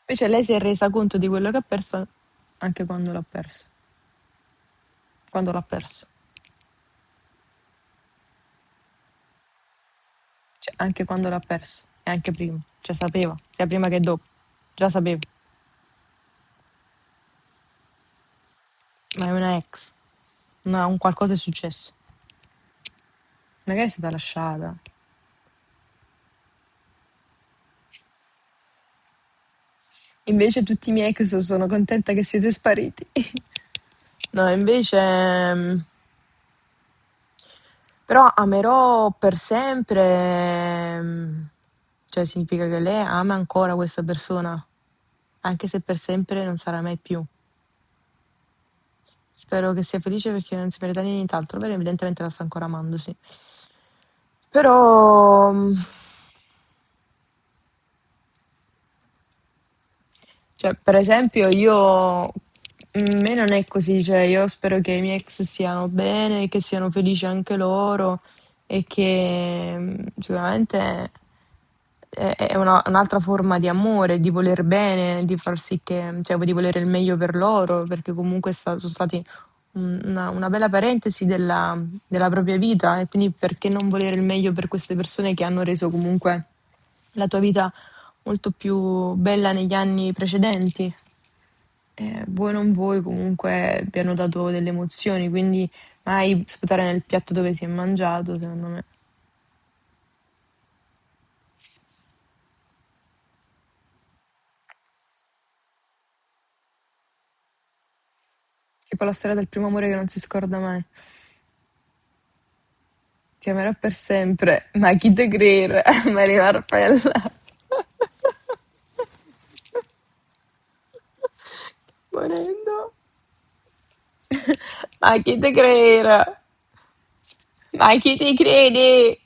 Speaker 1: Invece lei si è resa conto di quello che ha perso anche quando l'ha perso. Quando l'ha perso. Cioè, anche quando l'ha perso. E anche prima. Cioè, sapeva. Sia prima che dopo. Già sapeva. Ma è una ex. No, un qualcosa è successo. Magari è stata lasciata. Invece tutti i miei ex sono contenta che siete spariti. No, invece, però amerò per sempre, cioè significa che lei ama ancora questa persona, anche se per sempre non sarà mai più. Spero che sia felice perché non si merita nient'altro, però evidentemente la sta ancora amando, sì. Però, cioè, per esempio, me non è così, cioè, io spero che i miei ex stiano bene, che siano felici anche loro e che sicuramente è un'altra forma di amore, di voler bene, di far sì che, cioè, di volere il meglio per loro, perché comunque sono stati una bella parentesi della propria vita e quindi perché non volere il meglio per queste persone che hanno reso comunque la tua vita molto più bella negli anni precedenti. Vuoi o non vuoi, comunque vi hanno dato delle emozioni, quindi mai sputare nel piatto dove si è mangiato, secondo me. Tipo la storia del primo amore che non si scorda mai. Ti amerò per sempre, ma chi te crede? Maria Marpella. Morendo. Ma chi te crede? Ma chi ti crede?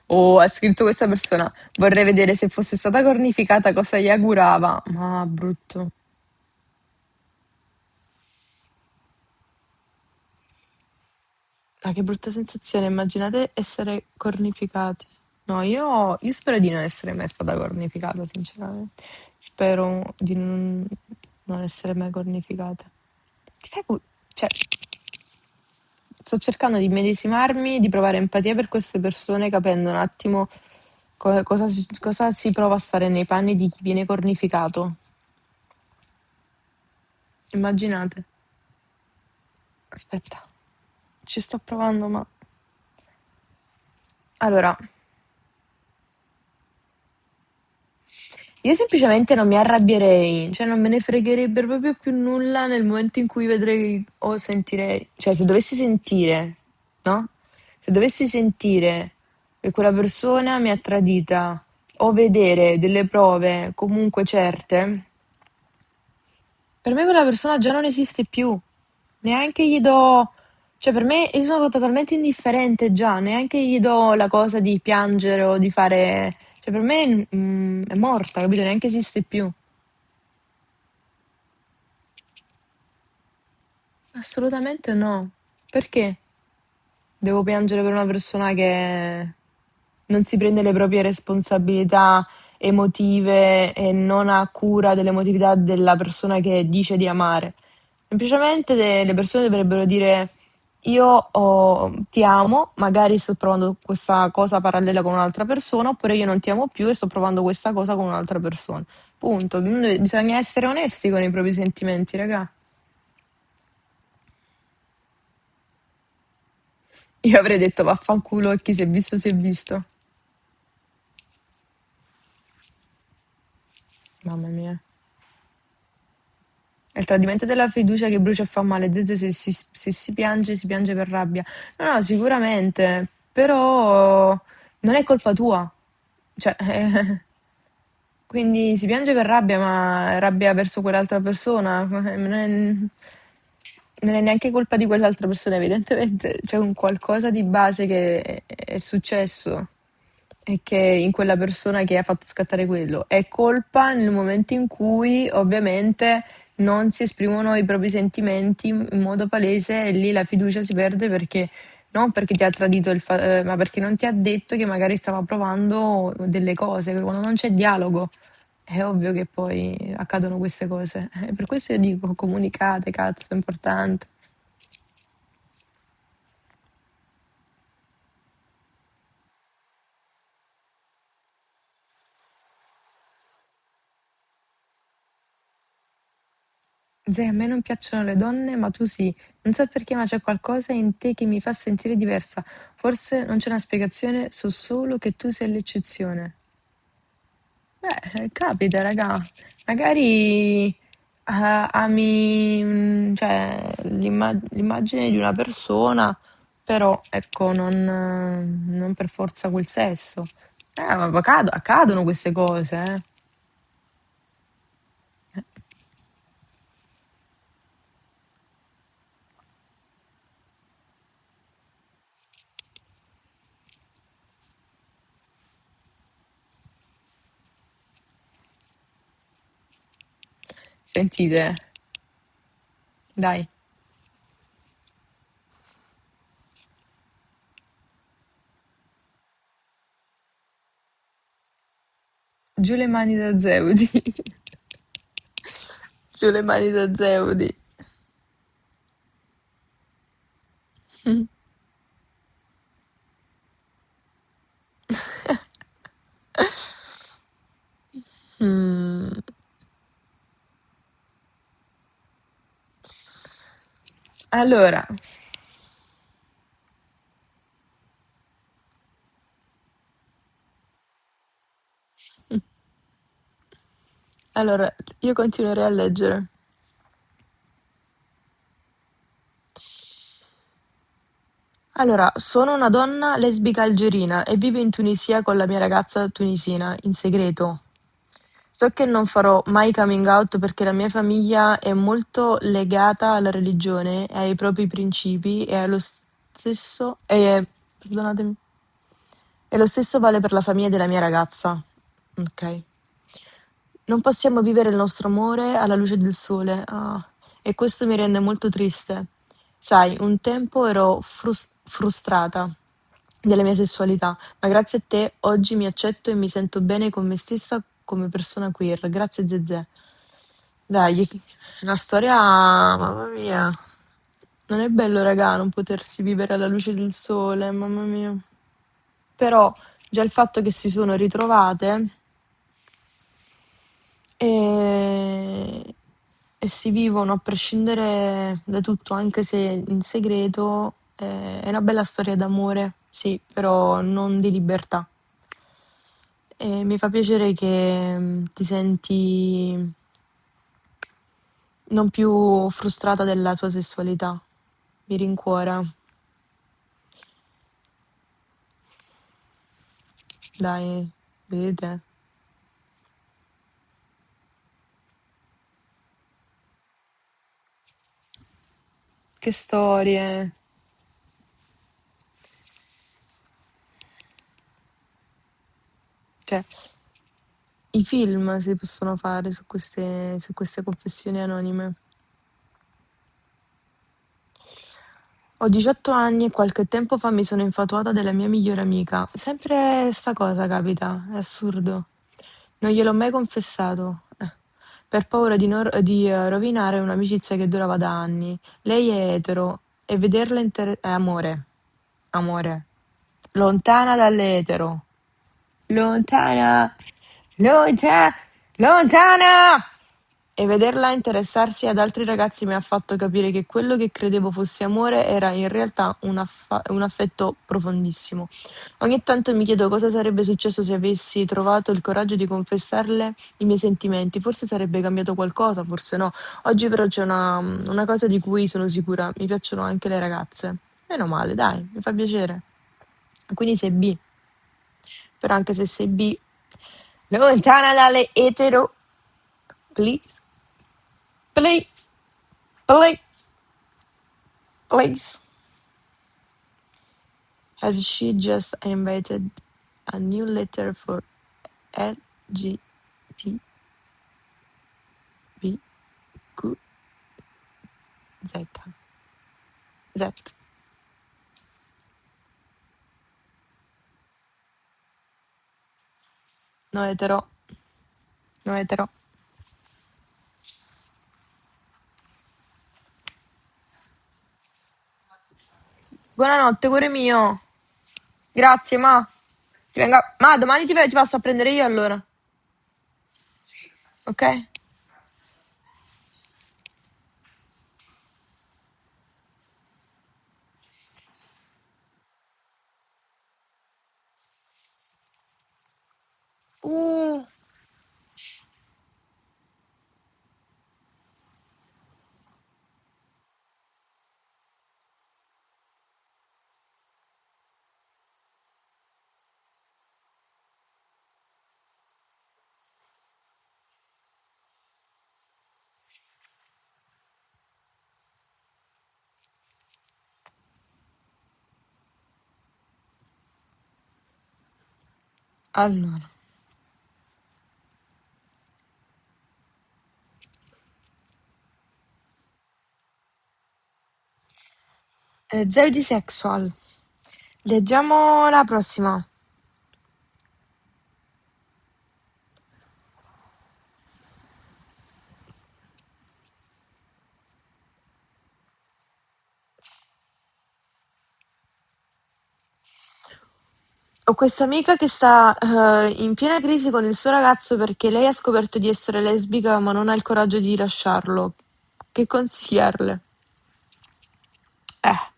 Speaker 1: Oh, ha scritto questa persona. Vorrei vedere se fosse stata cornificata cosa gli augurava. Ma brutto. Ah, che brutta sensazione, immaginate essere cornificati. No, io spero di non essere mai stata cornificata, sinceramente. Spero di non. non essere mai cornificata. Sai cioè, sto cercando di immedesimarmi, di provare empatia per queste persone, capendo un attimo cosa si prova a stare nei panni di chi viene cornificato. Immaginate. Aspetta, ci sto provando, ma... Allora, io semplicemente non mi arrabbierei, cioè non me ne fregherebbe proprio più nulla nel momento in cui vedrei o sentirei, cioè se dovessi sentire, no? Se dovessi sentire che quella persona mi ha tradita o vedere delle prove comunque certe, per me quella persona già non esiste più. Neanche gli do, cioè per me io sono totalmente indifferente già, neanche gli do la cosa di piangere o di fare, cioè per me è morta, capito? Neanche esiste più. Assolutamente no. Perché devo piangere per una persona che non si prende le proprie responsabilità emotive e non ha cura dell'emotività della persona che dice di amare? Semplicemente le persone dovrebbero dire ti amo, magari sto provando questa cosa parallela con un'altra persona, oppure io non ti amo più e sto provando questa cosa con un'altra persona. Punto. Bisogna essere onesti con i propri sentimenti, raga. Io avrei detto vaffanculo e chi si è visto si è visto. Mamma mia. È il tradimento della fiducia che brucia e fa male. Zeze, se si piange per rabbia. No, no, sicuramente. Però non è colpa tua. Cioè, quindi si piange per rabbia, ma rabbia verso quell'altra persona. Non è neanche colpa di quell'altra persona, evidentemente c'è un qualcosa di base che è successo e che in quella persona che ha fatto scattare quello. È colpa nel momento in cui ovviamente non si esprimono i propri sentimenti in modo palese e lì la fiducia si perde perché non perché ti ha tradito ma perché non ti ha detto che magari stava provando delle cose. Quando non c'è dialogo è ovvio che poi accadono queste cose. Per questo io dico comunicate, cazzo, è importante. Zè, a me non piacciono le donne, ma tu sì. Non so perché, ma c'è qualcosa in te che mi fa sentire diversa. Forse non c'è una spiegazione, so solo che tu sei l'eccezione. Capita, raga. Magari ami cioè, l'immagine di una persona, però ecco, non per forza quel sesso. Ma accadono queste cose, eh. Sentite, dai, giù le mani da Zeudi. Giù le mani da Zeudi. Mm. Allora, allora, io continuerei a leggere. Allora, sono una donna lesbica algerina e vivo in Tunisia con la mia ragazza tunisina, in segreto. So che non farò mai coming out perché la mia famiglia è molto legata alla religione e ai propri principi e allo stesso... perdonatemi. E lo stesso vale per la famiglia della mia ragazza. Ok. Non possiamo vivere il nostro amore alla luce del sole. Ah, e questo mi rende molto triste. Sai, un tempo ero frustrata della mia sessualità, ma grazie a te oggi mi accetto e mi sento bene con me stessa come persona queer. Grazie Zezé. Dai, una storia, mamma mia. Non è bello, raga, non potersi vivere alla luce del sole, mamma mia. Però già il fatto che si sono ritrovate e, e si vivono a prescindere da tutto, anche se in segreto, è una bella storia d'amore, sì, però non di libertà. E mi fa piacere che ti senti non più frustrata della tua sessualità. Mi rincuora. Dai, vedete? Che storie. Cioè, i film si possono fare su queste confessioni anonime. Ho 18 anni e qualche tempo fa mi sono infatuata della mia migliore amica. Sempre sta cosa capita, è assurdo. Non gliel'ho mai confessato, per paura di rovinare un'amicizia che durava da anni. Lei è etero e vederla è amore. Amore. Lontana dall'etero. Lontana, lontana, lontana! E vederla interessarsi ad altri ragazzi mi ha fatto capire che quello che credevo fosse amore era in realtà un affetto profondissimo. Ogni tanto mi chiedo cosa sarebbe successo se avessi trovato il coraggio di confessarle i miei sentimenti. Forse sarebbe cambiato qualcosa, forse no. Oggi però c'è una cosa di cui sono sicura. Mi piacciono anche le ragazze. Meno male, dai, mi fa piacere. Quindi sei bi. Però anche se sei bi, lontana dalle etero, please, please, please, please. Has she just invited a new letter for LGTBQ Z. Z. No etero, no etero. Buonanotte, cuore mio. Grazie, ma. Ma domani ti passo a prendere io allora, ok? Uh, allora. Zero di sexual. Leggiamo la prossima. Ho questa amica che sta in piena crisi con il suo ragazzo perché lei ha scoperto di essere lesbica ma non ha il coraggio di lasciarlo. Che consigliarle? Eh,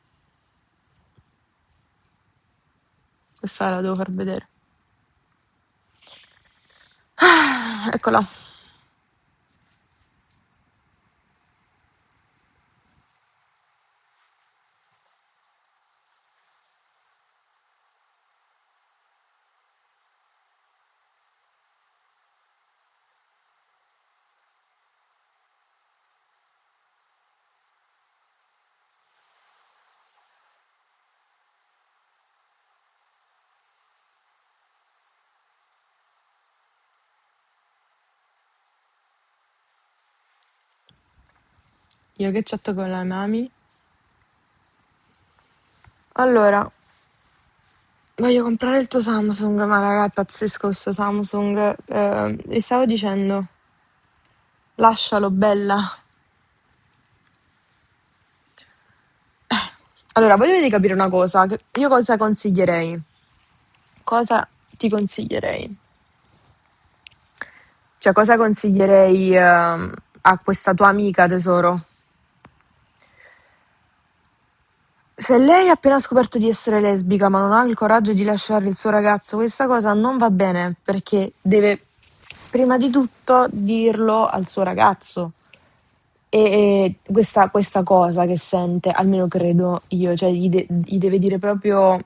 Speaker 1: questa la devo far vedere. Ah, eccola. Io che chatto con la mami. Allora, voglio comprare il tuo Samsung, ma raga, è pazzesco questo Samsung. Vi stavo dicendo, Lascialo, bella. Allora, voi dovete capire una cosa, che io cosa consiglierei? Cosa ti consiglierei? Cioè, cosa consiglierei a questa tua amica, tesoro? Se lei ha appena scoperto di essere lesbica, ma non ha il coraggio di lasciare il suo ragazzo, questa cosa non va bene perché deve prima di tutto dirlo al suo ragazzo. E questa cosa che sente, almeno credo io, cioè gli deve dire proprio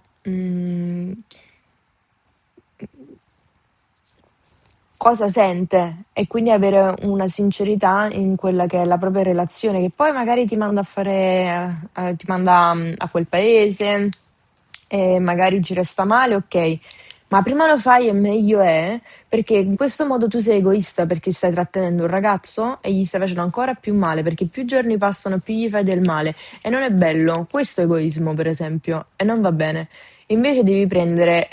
Speaker 1: cosa sente e quindi avere una sincerità in quella che è la propria relazione, che poi magari ti manda a fare, ti manda a quel paese e magari ci resta male, ok. Ma prima lo fai e meglio è, perché in questo modo tu sei egoista perché stai trattenendo un ragazzo e gli stai facendo ancora più male, perché più giorni passano più gli fai del male e non è bello. Questo è egoismo, per esempio, e non va bene. Invece devi prendere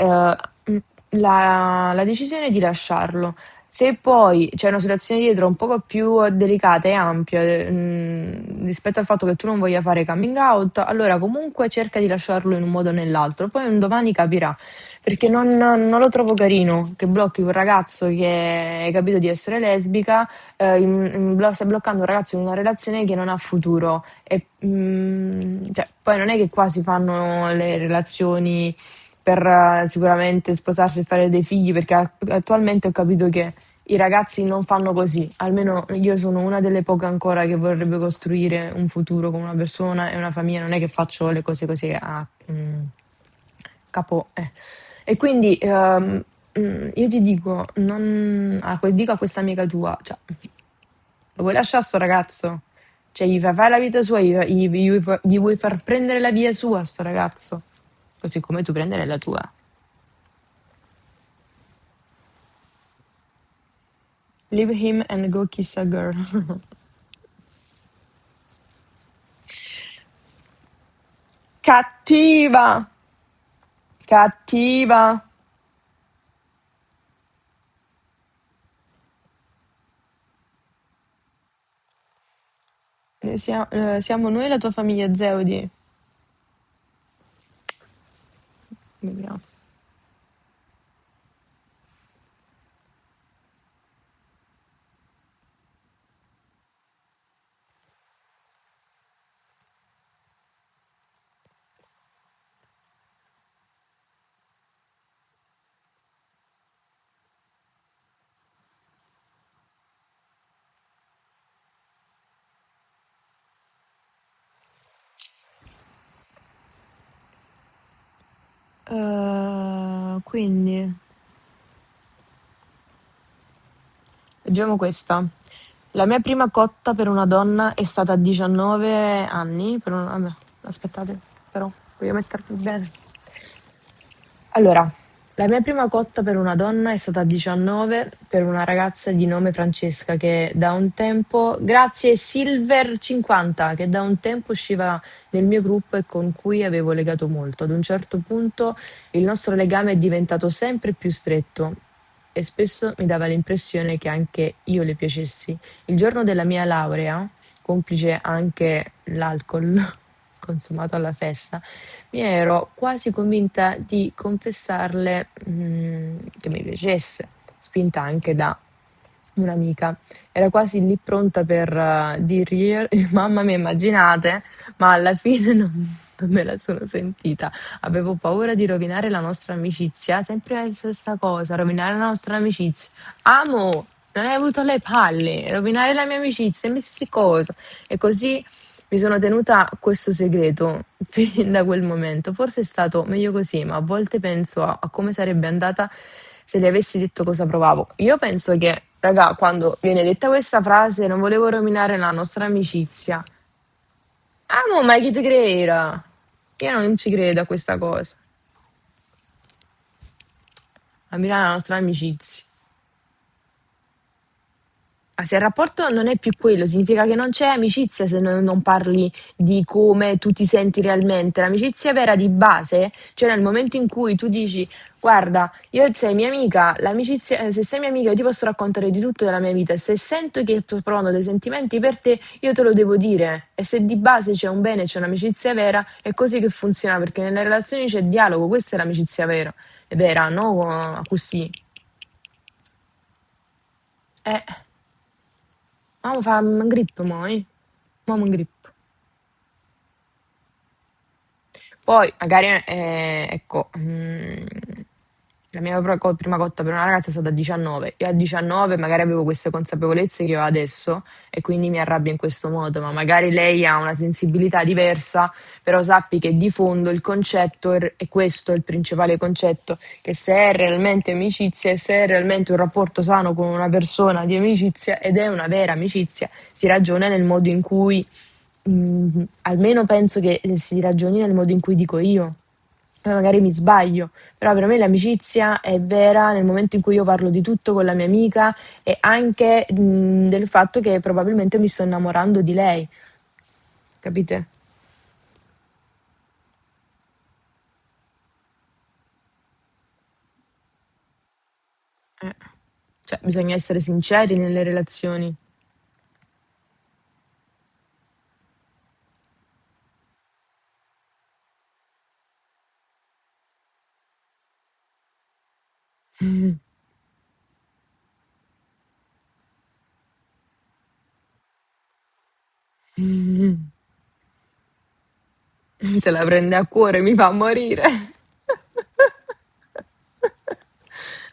Speaker 1: la decisione di lasciarlo. Se poi c'è una situazione dietro un poco più delicata e ampia rispetto al fatto che tu non voglia fare coming out, allora comunque cerca di lasciarlo in un modo o nell'altro. Poi un domani capirà, perché non lo trovo carino che blocchi un ragazzo che hai capito di essere lesbica, stai bloccando un ragazzo in una relazione che non ha futuro. E, cioè, poi non è che qua si fanno le relazioni per sicuramente sposarsi e fare dei figli, perché attualmente ho capito che i ragazzi non fanno così. Almeno io sono una delle poche ancora che vorrebbe costruire un futuro con una persona e una famiglia, non è che faccio le cose così a capo. E quindi io ti dico, dico a questa amica tua, cioè, lo vuoi lasciare a sto ragazzo? Cioè, gli fai fare la vita sua, gli vuoi far prendere la via sua a sto ragazzo? Così come tu prendere la tua. Leave him and go kiss a girl. Cattiva! Cattiva! Siamo noi la tua famiglia Zeudi. Vediamo. Quindi, leggiamo questa. La mia prima cotta per una donna è stata a 19 anni. Vabbè, aspettate, però, voglio mettermi bene. Allora, la mia prima cotta per una donna è stata a 19 per una ragazza di nome Francesca che da un tempo, grazie Silver 50, che da un tempo usciva nel mio gruppo e con cui avevo legato molto. Ad un certo punto il nostro legame è diventato sempre più stretto e spesso mi dava l'impressione che anche io le piacessi. Il giorno della mia laurea, complice anche l'alcol consumato alla festa, mi ero quasi convinta di confessarle che mi piacesse, spinta anche da un'amica. Era quasi lì pronta per dirgli, mamma mia, immaginate, ma alla fine non me la sono sentita. Avevo paura di rovinare la nostra amicizia, sempre la stessa cosa, rovinare la nostra amicizia. Amo, non hai avuto le palle, rovinare la mia amicizia, sempre stessa cosa. E così mi sono tenuta questo segreto fin da quel momento. Forse è stato meglio così, ma a volte penso a come sarebbe andata se le avessi detto cosa provavo. Io penso che, raga, quando viene detta questa frase, non volevo rovinare la nostra amicizia. Amo, ma chi ti creda? Io non ci credo a questa cosa. A rovinare la nostra amicizia. Ma se il rapporto non è più quello, significa che non c'è amicizia se non parli di come tu ti senti realmente. L'amicizia vera di base, cioè nel momento in cui tu dici, guarda, io sei mia amica, l'amicizia, se sei mia amica io ti posso raccontare di tutto della mia vita, e se sento che sto provando dei sentimenti per te, io te lo devo dire. E se di base c'è un bene, c'è un'amicizia vera, è così che funziona, perché nelle relazioni c'è dialogo, questa è l'amicizia vera, è vera, no? Così. Eh. Ma mo fa un grip mo, eh? Mo un grip. Poi magari, ecco, la mia prima cotta per una ragazza è stata a 19. Io a 19 magari avevo queste consapevolezze che ho adesso e quindi mi arrabbio in questo modo, ma magari lei ha una sensibilità diversa, però sappi che di fondo il concetto è questo, il principale concetto, che se è realmente amicizia e se è realmente un rapporto sano con una persona di amicizia ed è una vera amicizia, si ragiona nel modo in cui almeno penso che si ragioni nel modo in cui dico io. Poi magari mi sbaglio, però per me l'amicizia è vera nel momento in cui io parlo di tutto con la mia amica e anche del fatto che probabilmente mi sto innamorando di lei, capite? Eh. Cioè, bisogna essere sinceri nelle relazioni. Se la prende a cuore mi fa morire.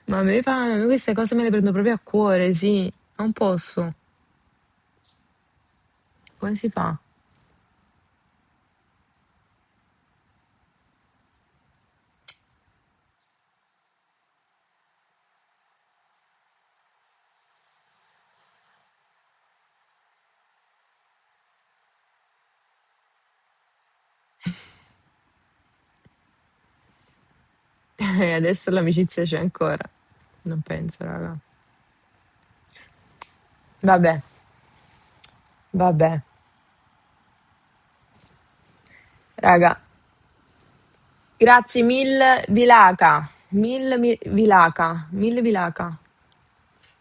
Speaker 1: Ma a me queste cose me le prendo proprio a cuore, sì, non posso. Come si fa? E adesso l'amicizia c'è ancora. Non penso, raga. Vabbè, vabbè. Raga, grazie mille Vilaca. Mille Vilaca.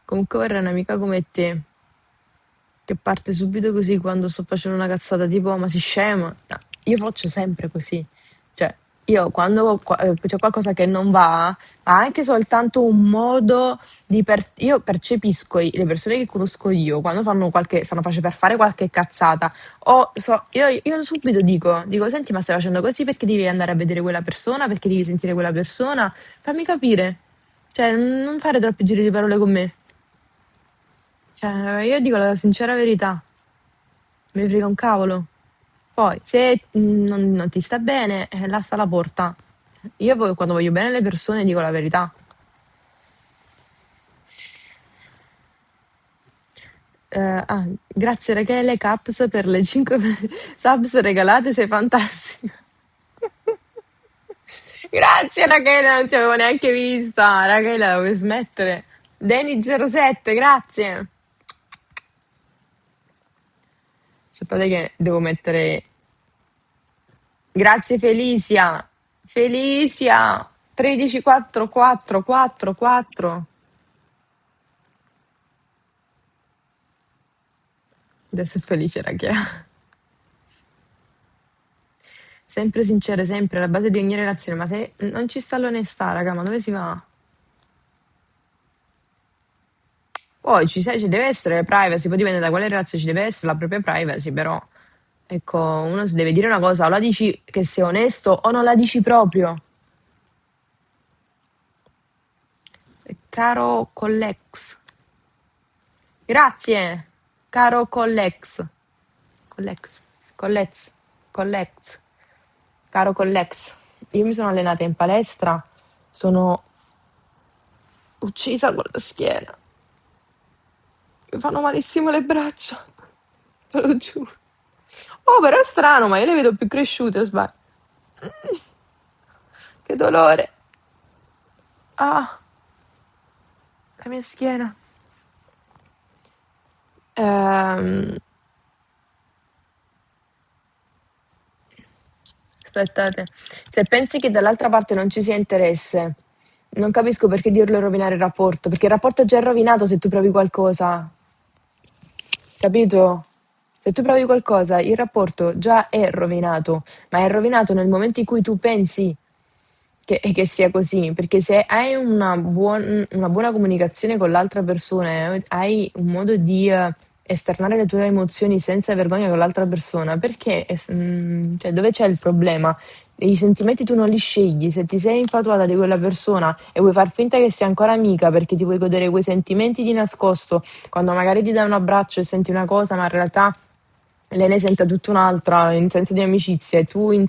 Speaker 1: Comunque vorrei un'amica come te, che parte subito così quando sto facendo una cazzata, tipo, ma si scema? No, io faccio sempre così. Cioè, io quando c'è qualcosa che non va, ha anche soltanto un modo di io percepisco le persone che conosco io quando fanno stanno facendo per fare qualche cazzata. Io subito dico, senti, ma stai facendo così perché devi andare a vedere quella persona, perché devi sentire quella persona? Fammi capire. Cioè, non fare troppi giri di parole con me. Cioè, io dico la sincera verità, mi frega un cavolo. Poi, se non ti sta bene, là sta la porta. Io quando voglio bene alle persone dico la verità. Grazie Rachele Caps per le 5 subs regalate, sei fantastica. Grazie Rachele, non ci avevo neanche vista. Rachele, la vuoi smettere? Deni07, grazie. Aspettate che devo mettere. Grazie Felicia. Felicia 134444. Adesso è felice Rachele. Sempre sincere, sempre alla base di ogni relazione. Ma se non ci sta l'onestà, raga, ma dove si va? Poi ci deve essere privacy, poi dipende da quale relazione ci deve essere la propria privacy, però ecco, uno si deve dire una cosa, o la dici che sei onesto o non la dici proprio. Caro Collex. Grazie, caro Collex. Collex, Collex, Collex, caro Collex. Io mi sono allenata in palestra, sono uccisa con la schiena. Mi fanno malissimo le braccia, te lo giuro. Oh, però è strano, ma io le vedo più cresciute, o sbaglio? Che dolore. Ah, la mia schiena. Ehm, Aspettate, se pensi che dall'altra parte non ci sia interesse, non capisco perché dirlo è rovinare il rapporto, perché il rapporto è già rovinato se tu provi qualcosa, capito? Se tu provi qualcosa, il rapporto già è rovinato, ma è rovinato nel momento in cui tu pensi che sia così, perché se hai una buona comunicazione con l'altra persona, hai un modo di esternare le tue emozioni senza vergogna con l'altra persona, perché, cioè, dove c'è il problema? I sentimenti tu non li scegli, se ti sei infatuata di quella persona e vuoi far finta che sia ancora amica perché ti vuoi godere quei sentimenti di nascosto, quando magari ti dai un abbraccio e senti una cosa, ma in realtà lei ne sente tutta un'altra in senso di amicizia e tu in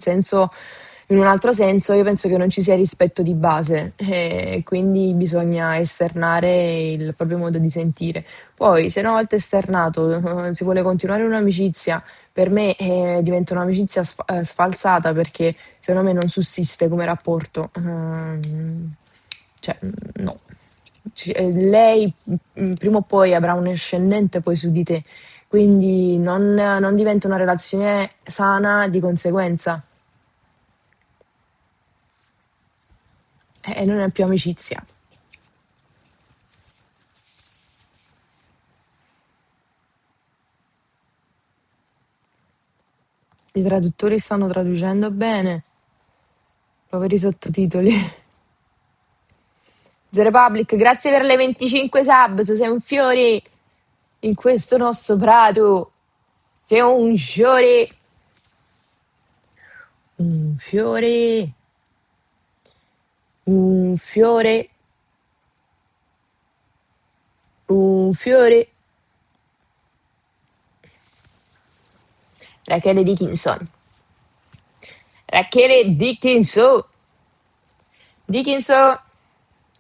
Speaker 1: un altro senso, io penso che non ci sia rispetto di base e quindi bisogna esternare il proprio modo di sentire. Poi, se una volta esternato, si vuole continuare un'amicizia, per me diventa un'amicizia sfalsata perché secondo me non sussiste come rapporto. Cioè, no. Lei prima o poi avrà un ascendente poi su di te, quindi non diventa una relazione sana di conseguenza e non è più amicizia. I traduttori stanno traducendo bene, poveri sottotitoli. The Republic, grazie per le 25 subs, sei un fiore in questo nostro prato. Sei un fiore, un fiore, un fiore, un fiore. Rachele Dickinson. Rachele Dickinson. Dickinson.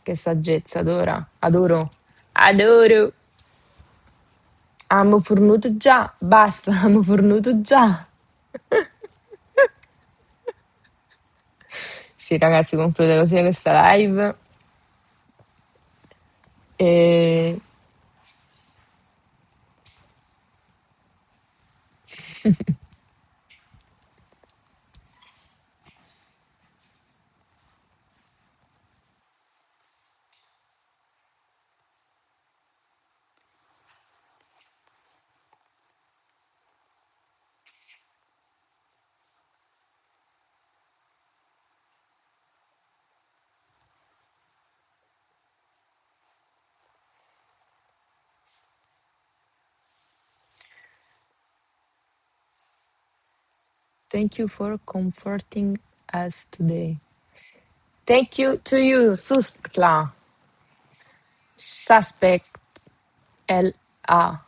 Speaker 1: Che saggezza, adoro, adoro. Amo fornuto già, basta, amo fornuto già. Sì, ragazzi, conclude così questa live. E thank you for comforting us today. Thank you to you, Suspectla. Suspect LA.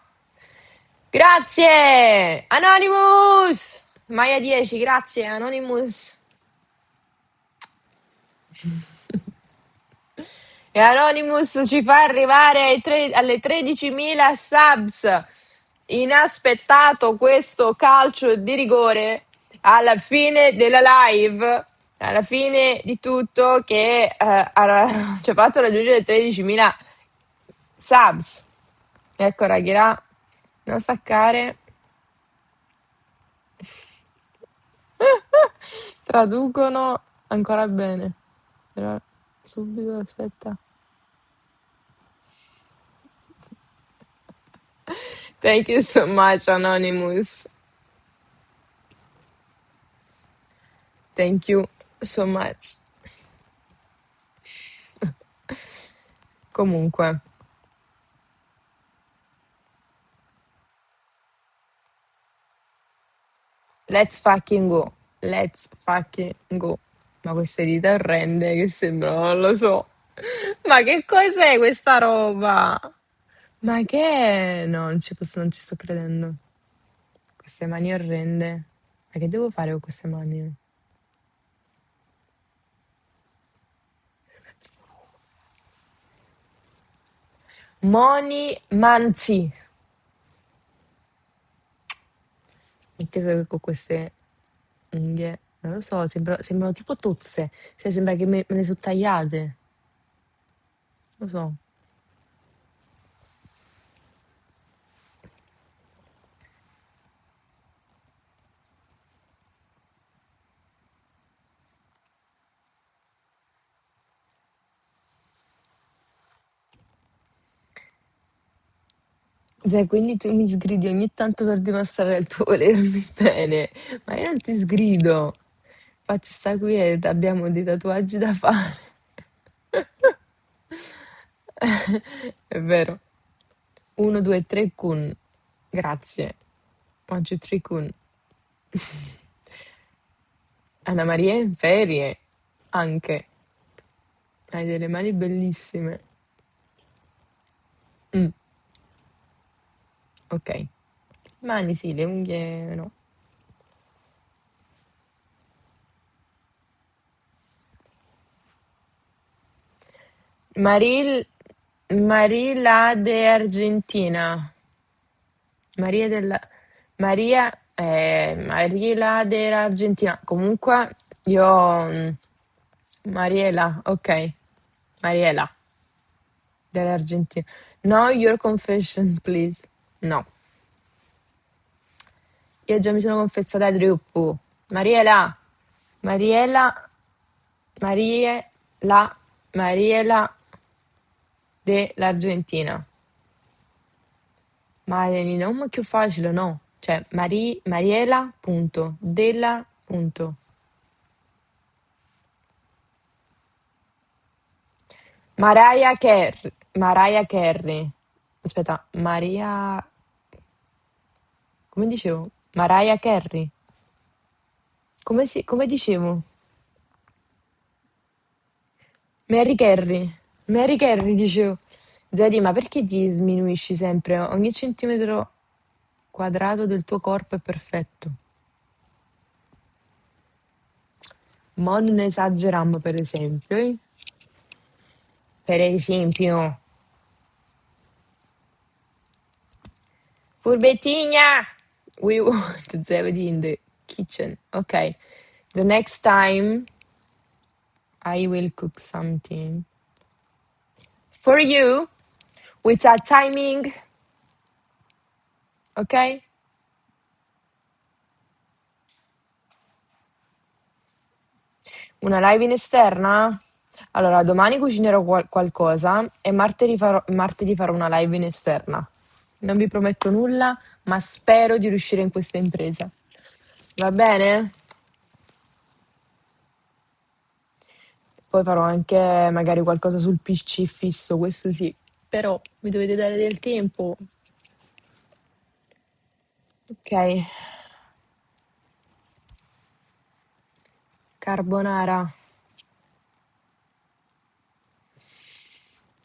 Speaker 1: Grazie! Anonymous! Maya 10, grazie, Anonymous. E Anonymous ci fa arrivare alle 13.000 subs. Inaspettato questo calcio di rigore alla fine della live, alla fine di tutto, che ci ha fatto raggiungere 13.000 subs. Ecco, Raghira, non staccare. Traducono ancora bene. Però subito, aspetta. Thank you so much, Anonymous. Thank you so much. Comunque, let's fucking go. Let's fucking go. Ma queste dita orrende che sembrano, non lo so. Ma che cos'è questa roba? Ma che è? No, non ci sto credendo. Queste mani orrende. Ma che devo fare con queste mani? Moni Manzi. Anche con queste unghie, non lo so, sembrano tipo tozze. Cioè, sembra che me ne sono tagliate. Non lo so. Se quindi tu mi sgridi ogni tanto per dimostrare il tuo volermi bene, ma io non ti sgrido. Faccio sta quieta, abbiamo dei tatuaggi da fare. È vero. 1, 2, 3 kun. Grazie. 1, 2, 3 kun. Anna Maria è in ferie. Anche. Hai delle mani bellissime. Mm, ok. Mani sì, le unghie no. Maril, Marila de Argentina. Maria della Marila dell'Argentina. Comunque io Mariela, ok. Mariela dell'Argentina. No, your confession, please. No. Io già mi sono confessata al gruppo. Mariela, Mariela, Mariela, Mariela dell'Argentina. Ma non è più facile, no? Cioè, Mariela, punto, della, punto. Mariah Carey. Aspetta, come dicevo? Mariah Carey. Come dicevo? Mary Carey. Mary Carey, dicevo. Zedi, ma perché ti sminuisci sempre? Ogni centimetro quadrato del tuo corpo è perfetto. Ma non esageriamo, per esempio. Per esempio, furbettina! We want Zebedee in the kitchen. Okay. The next time I will cook something for you with a timing, ok? Una live in esterna? Allora, domani cucinerò qualcosa e martedì farò una live in esterna. Non vi prometto nulla, ma spero di riuscire in questa impresa. Va bene? Poi farò anche magari qualcosa sul PC fisso, questo sì. Però mi dovete dare del tempo. Ok. Carbonara.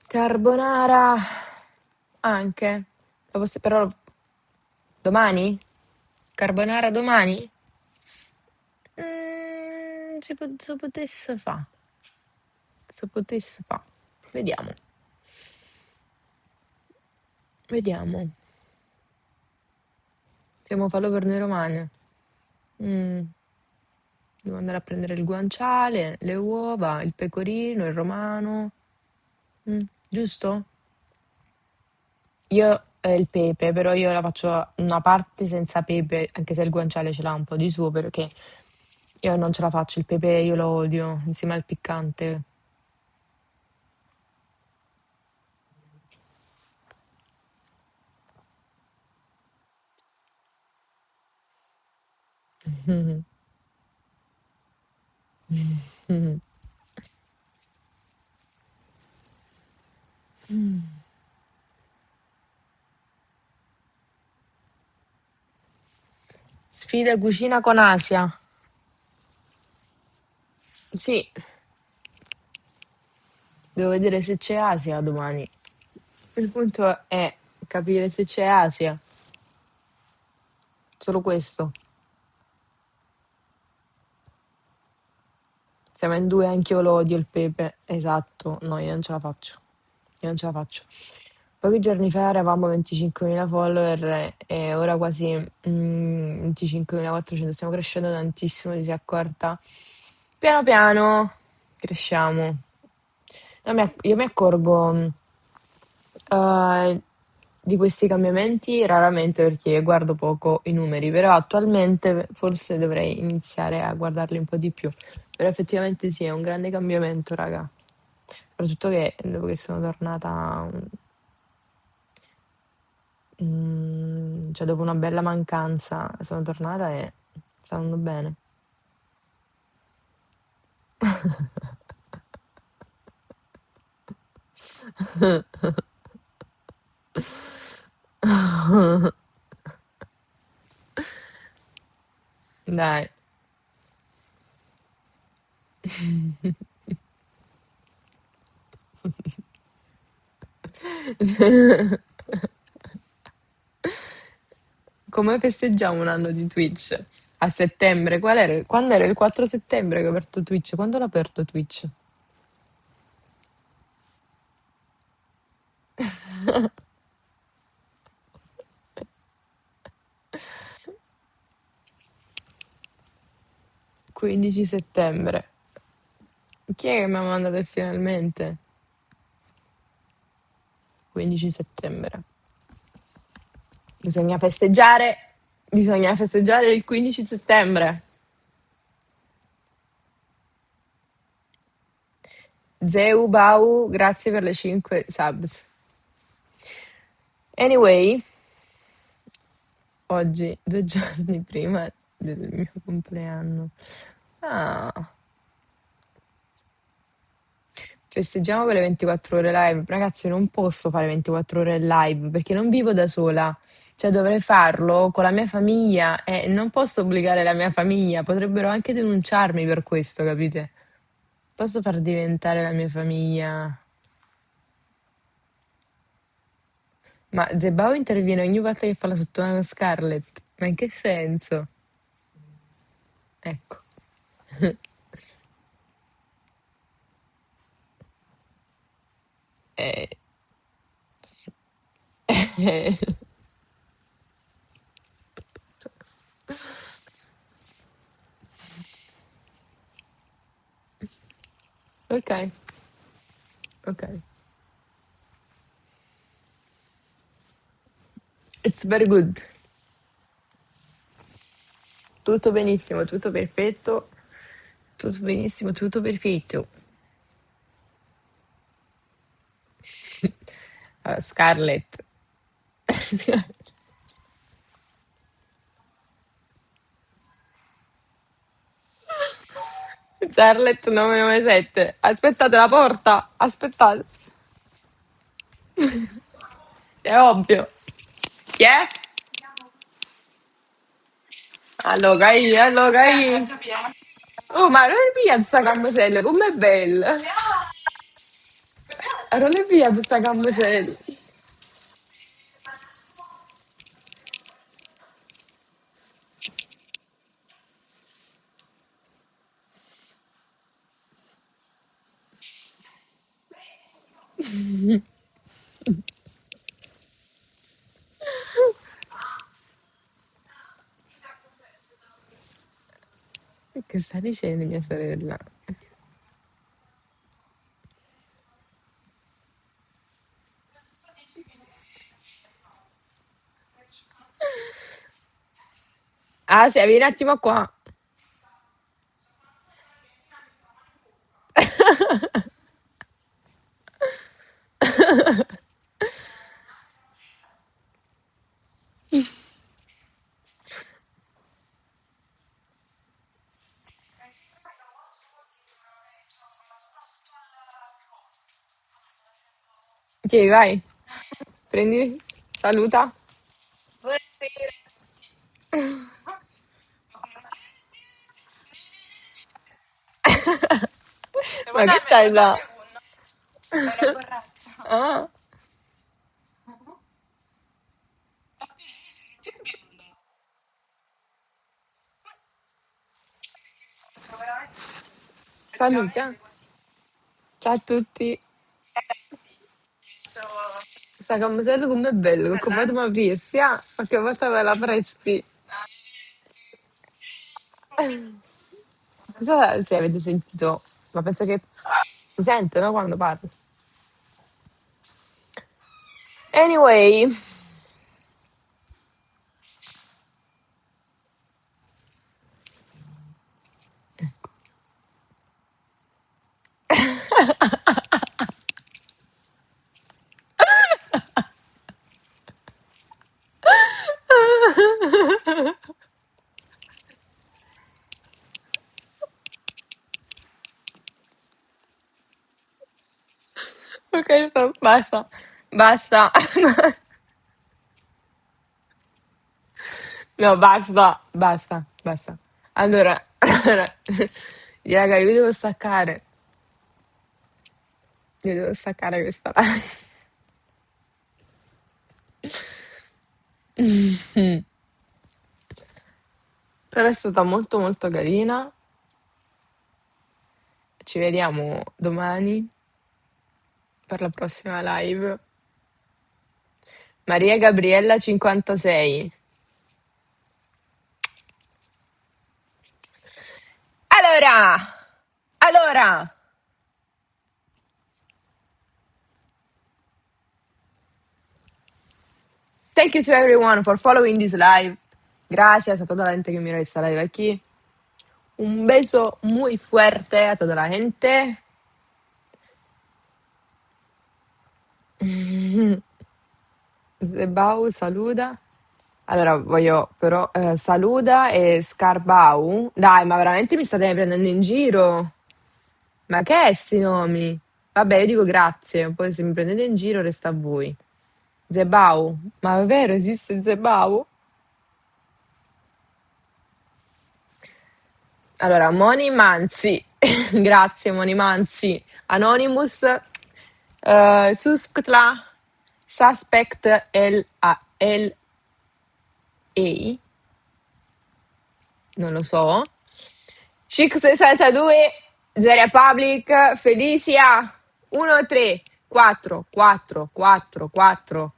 Speaker 1: Carbonara. Anche. Però domani? Carbonara domani? Se potesse fa. Se potesse fa. Vediamo. Vediamo. Stiamo farlo per noi romane. Mm, Devo andare a prendere il guanciale, le uova, il pecorino, il romano. Giusto? Io il pepe, però io la faccio una parte senza pepe, anche se il guanciale ce l'ha un po' di suo, perché io non ce la faccio, il pepe io lo odio, insieme al piccante. Sfida cucina con Asia. Sì, devo vedere se c'è Asia domani. Il punto è capire se c'è Asia, solo questo. Siamo in due, anche io lo odio il pepe. Esatto, no, io non ce la faccio. Io non ce la faccio. Pochi giorni fa eravamo 25.000 follower e ora quasi 25.400. Stiamo crescendo tantissimo, ti sei accorta? Piano piano cresciamo. Io mi accorgo di questi cambiamenti raramente perché guardo poco i numeri, però attualmente forse dovrei iniziare a guardarli un po' di più. Però effettivamente sì, è un grande cambiamento, raga. Soprattutto che dopo che sono tornata Cioè dopo una bella mancanza sono tornata e sta andando bene. Dai. Come festeggiamo un anno di Twitch? A settembre? Quando era il 4 settembre che ho aperto Twitch? Quando l'ho aperto Twitch? 15 settembre. Chi è che mi ha mandato il finalmente? 15 settembre. Bisogna festeggiare, bisogna festeggiare il 15 settembre. Zeu Bau, grazie per le 5 subs. Anyway, oggi, 2 giorni prima del mio compleanno. Ah, festeggiamo con le 24 ore live. Ragazzi, non posso fare 24 ore live perché non vivo da sola. Cioè, dovrei farlo con la mia famiglia e non posso obbligare la mia famiglia. Potrebbero anche denunciarmi per questo, capite? Posso far diventare la mia famiglia. Ma Zebao interviene ogni volta che fa la sottomano Scarlett. Ma in che senso? Ecco. Eh, eh, ok, ok. It's very good. Tutto benissimo, tutto perfetto. Tutto benissimo, tutto perfetto. Scarlett. Scarlett 997. Aspettate la porta. Aspettate. È ovvio. Chi è? Allora, io. Oh, ma non è via sta cammosella, com'è bella. Non è via questa cammosella. Che sta dicendo mia sorella? Ah, sì, vieni un attimo qua. Chi, vai. Prendi, saluta. Ma che c'hai là? Ah, saluta. Ciao a tutti. Sta camminando com'è bello, come tu mi apri, sia, ma che volta me la presti? Non so se avete sentito, ma penso che si sente, no, quando parlo. Anyway, Ok, stop, basta, basta. No, basta, basta, basta. Allora, raga, io devo staccare. Io devo staccare questa live. Però è stata molto molto carina. Ci vediamo domani per la prossima live. Maria Gabriella 56. Allora, allora, thank you to everyone for following this live. Gracias a toda la gente que mira esta live aquí. Un beso muy fuerte a toda la gente. Zebau saluda. Allora, voglio però saluda e Scarbau. Dai, ma veramente mi state prendendo in giro? Ma che è sti nomi? Vabbè, io dico grazie, poi se mi prendete in giro resta a voi. Zebau, ma è vero esiste Zebau? Allora, Moni Manzi, grazie Moni Manzi, Anonymous, Susktla, Suspect LA, non lo so, Chic 62, Zeria Public, Felicia, 1, 3, 4, 4, 4, 4,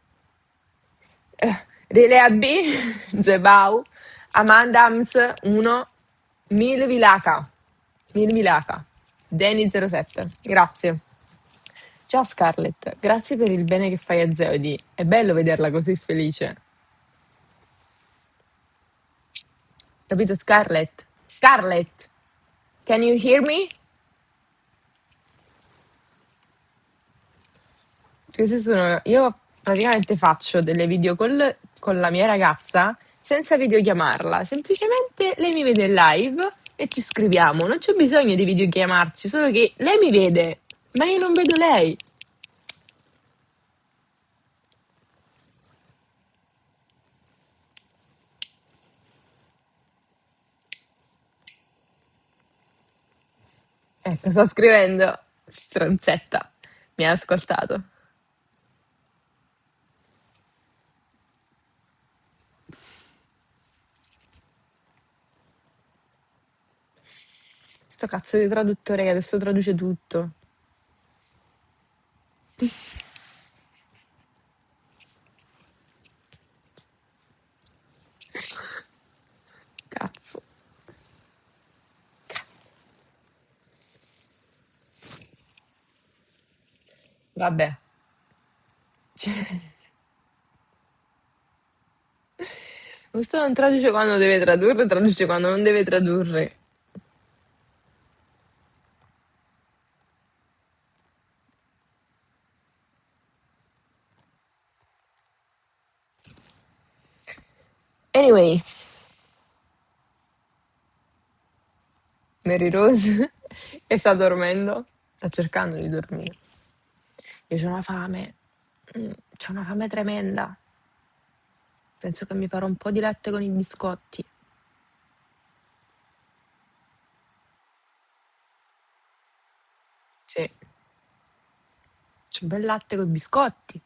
Speaker 1: Rilea B, Zebau, Amandams 1, Mil Vilaka, Mil Vilaka, Danny 07, grazie. Ciao Scarlett, grazie per il bene che fai a Zeodi. È bello vederla così felice. Capito Scarlett? Scarlett, can you hear me? Io praticamente faccio delle video call con la mia ragazza senza videochiamarla, semplicemente lei mi vede in live e ci scriviamo, non c'è bisogno di videochiamarci, solo che lei mi vede, ma io non vedo lei. Ecco, sto scrivendo, stronzetta, mi ha ascoltato. Sto cazzo di traduttore che adesso traduce tutto. Cazzo, cazzo. Vabbè. Cioè, questo non traduce quando deve tradurre, traduce quando non deve tradurre. Anyway, Mary Rose che sta dormendo, sta cercando di dormire. Io c'ho una fame, c'ho una fame tremenda. Penso che mi farò un po' di latte con i biscotti. Sì, c'ho un bel latte con i biscotti.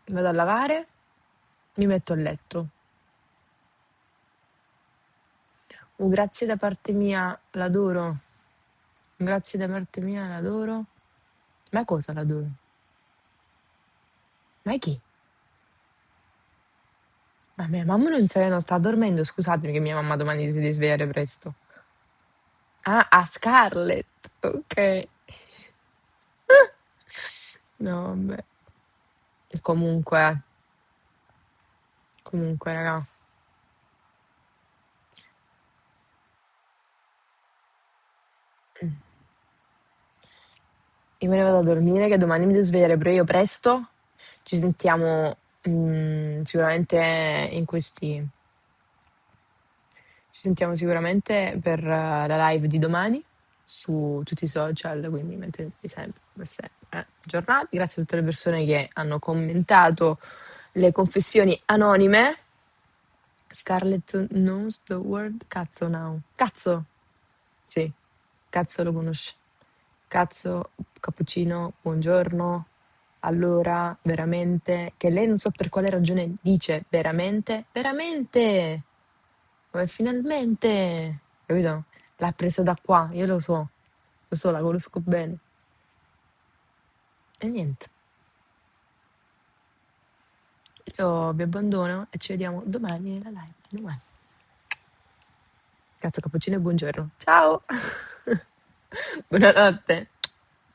Speaker 1: Vado a lavare, mi metto a letto. Grazie da parte mia, l'adoro. Grazie da parte mia, l'adoro. Ma cosa l'adoro? Ma è chi? Ma mia mamma non sta dormendo, scusatemi che mia mamma domani si deve svegliare presto. Ah, a Scarlett, ok. No, vabbè. E comunque, raga. Io me ne vado a dormire che domani mi devo svegliare pure io presto. Ci sentiamo sicuramente in questi... Ci sentiamo sicuramente per la live di domani. su tutti i social, quindi mantenetevi sempre aggiornati. Grazie a tutte le persone che hanno commentato le confessioni anonime. Scarlett knows the word cazzo now. Cazzo! Sì, cazzo lo conosce. Cazzo, cappuccino, buongiorno. Allora, veramente, che lei non so per quale ragione dice veramente, veramente, come finalmente, capito? L'ha preso da qua, io lo so, la conosco bene. E niente, io vi abbandono e ci vediamo domani nella live. Domani. Cazzo, cappuccino e buongiorno. Ciao! Buonanotte.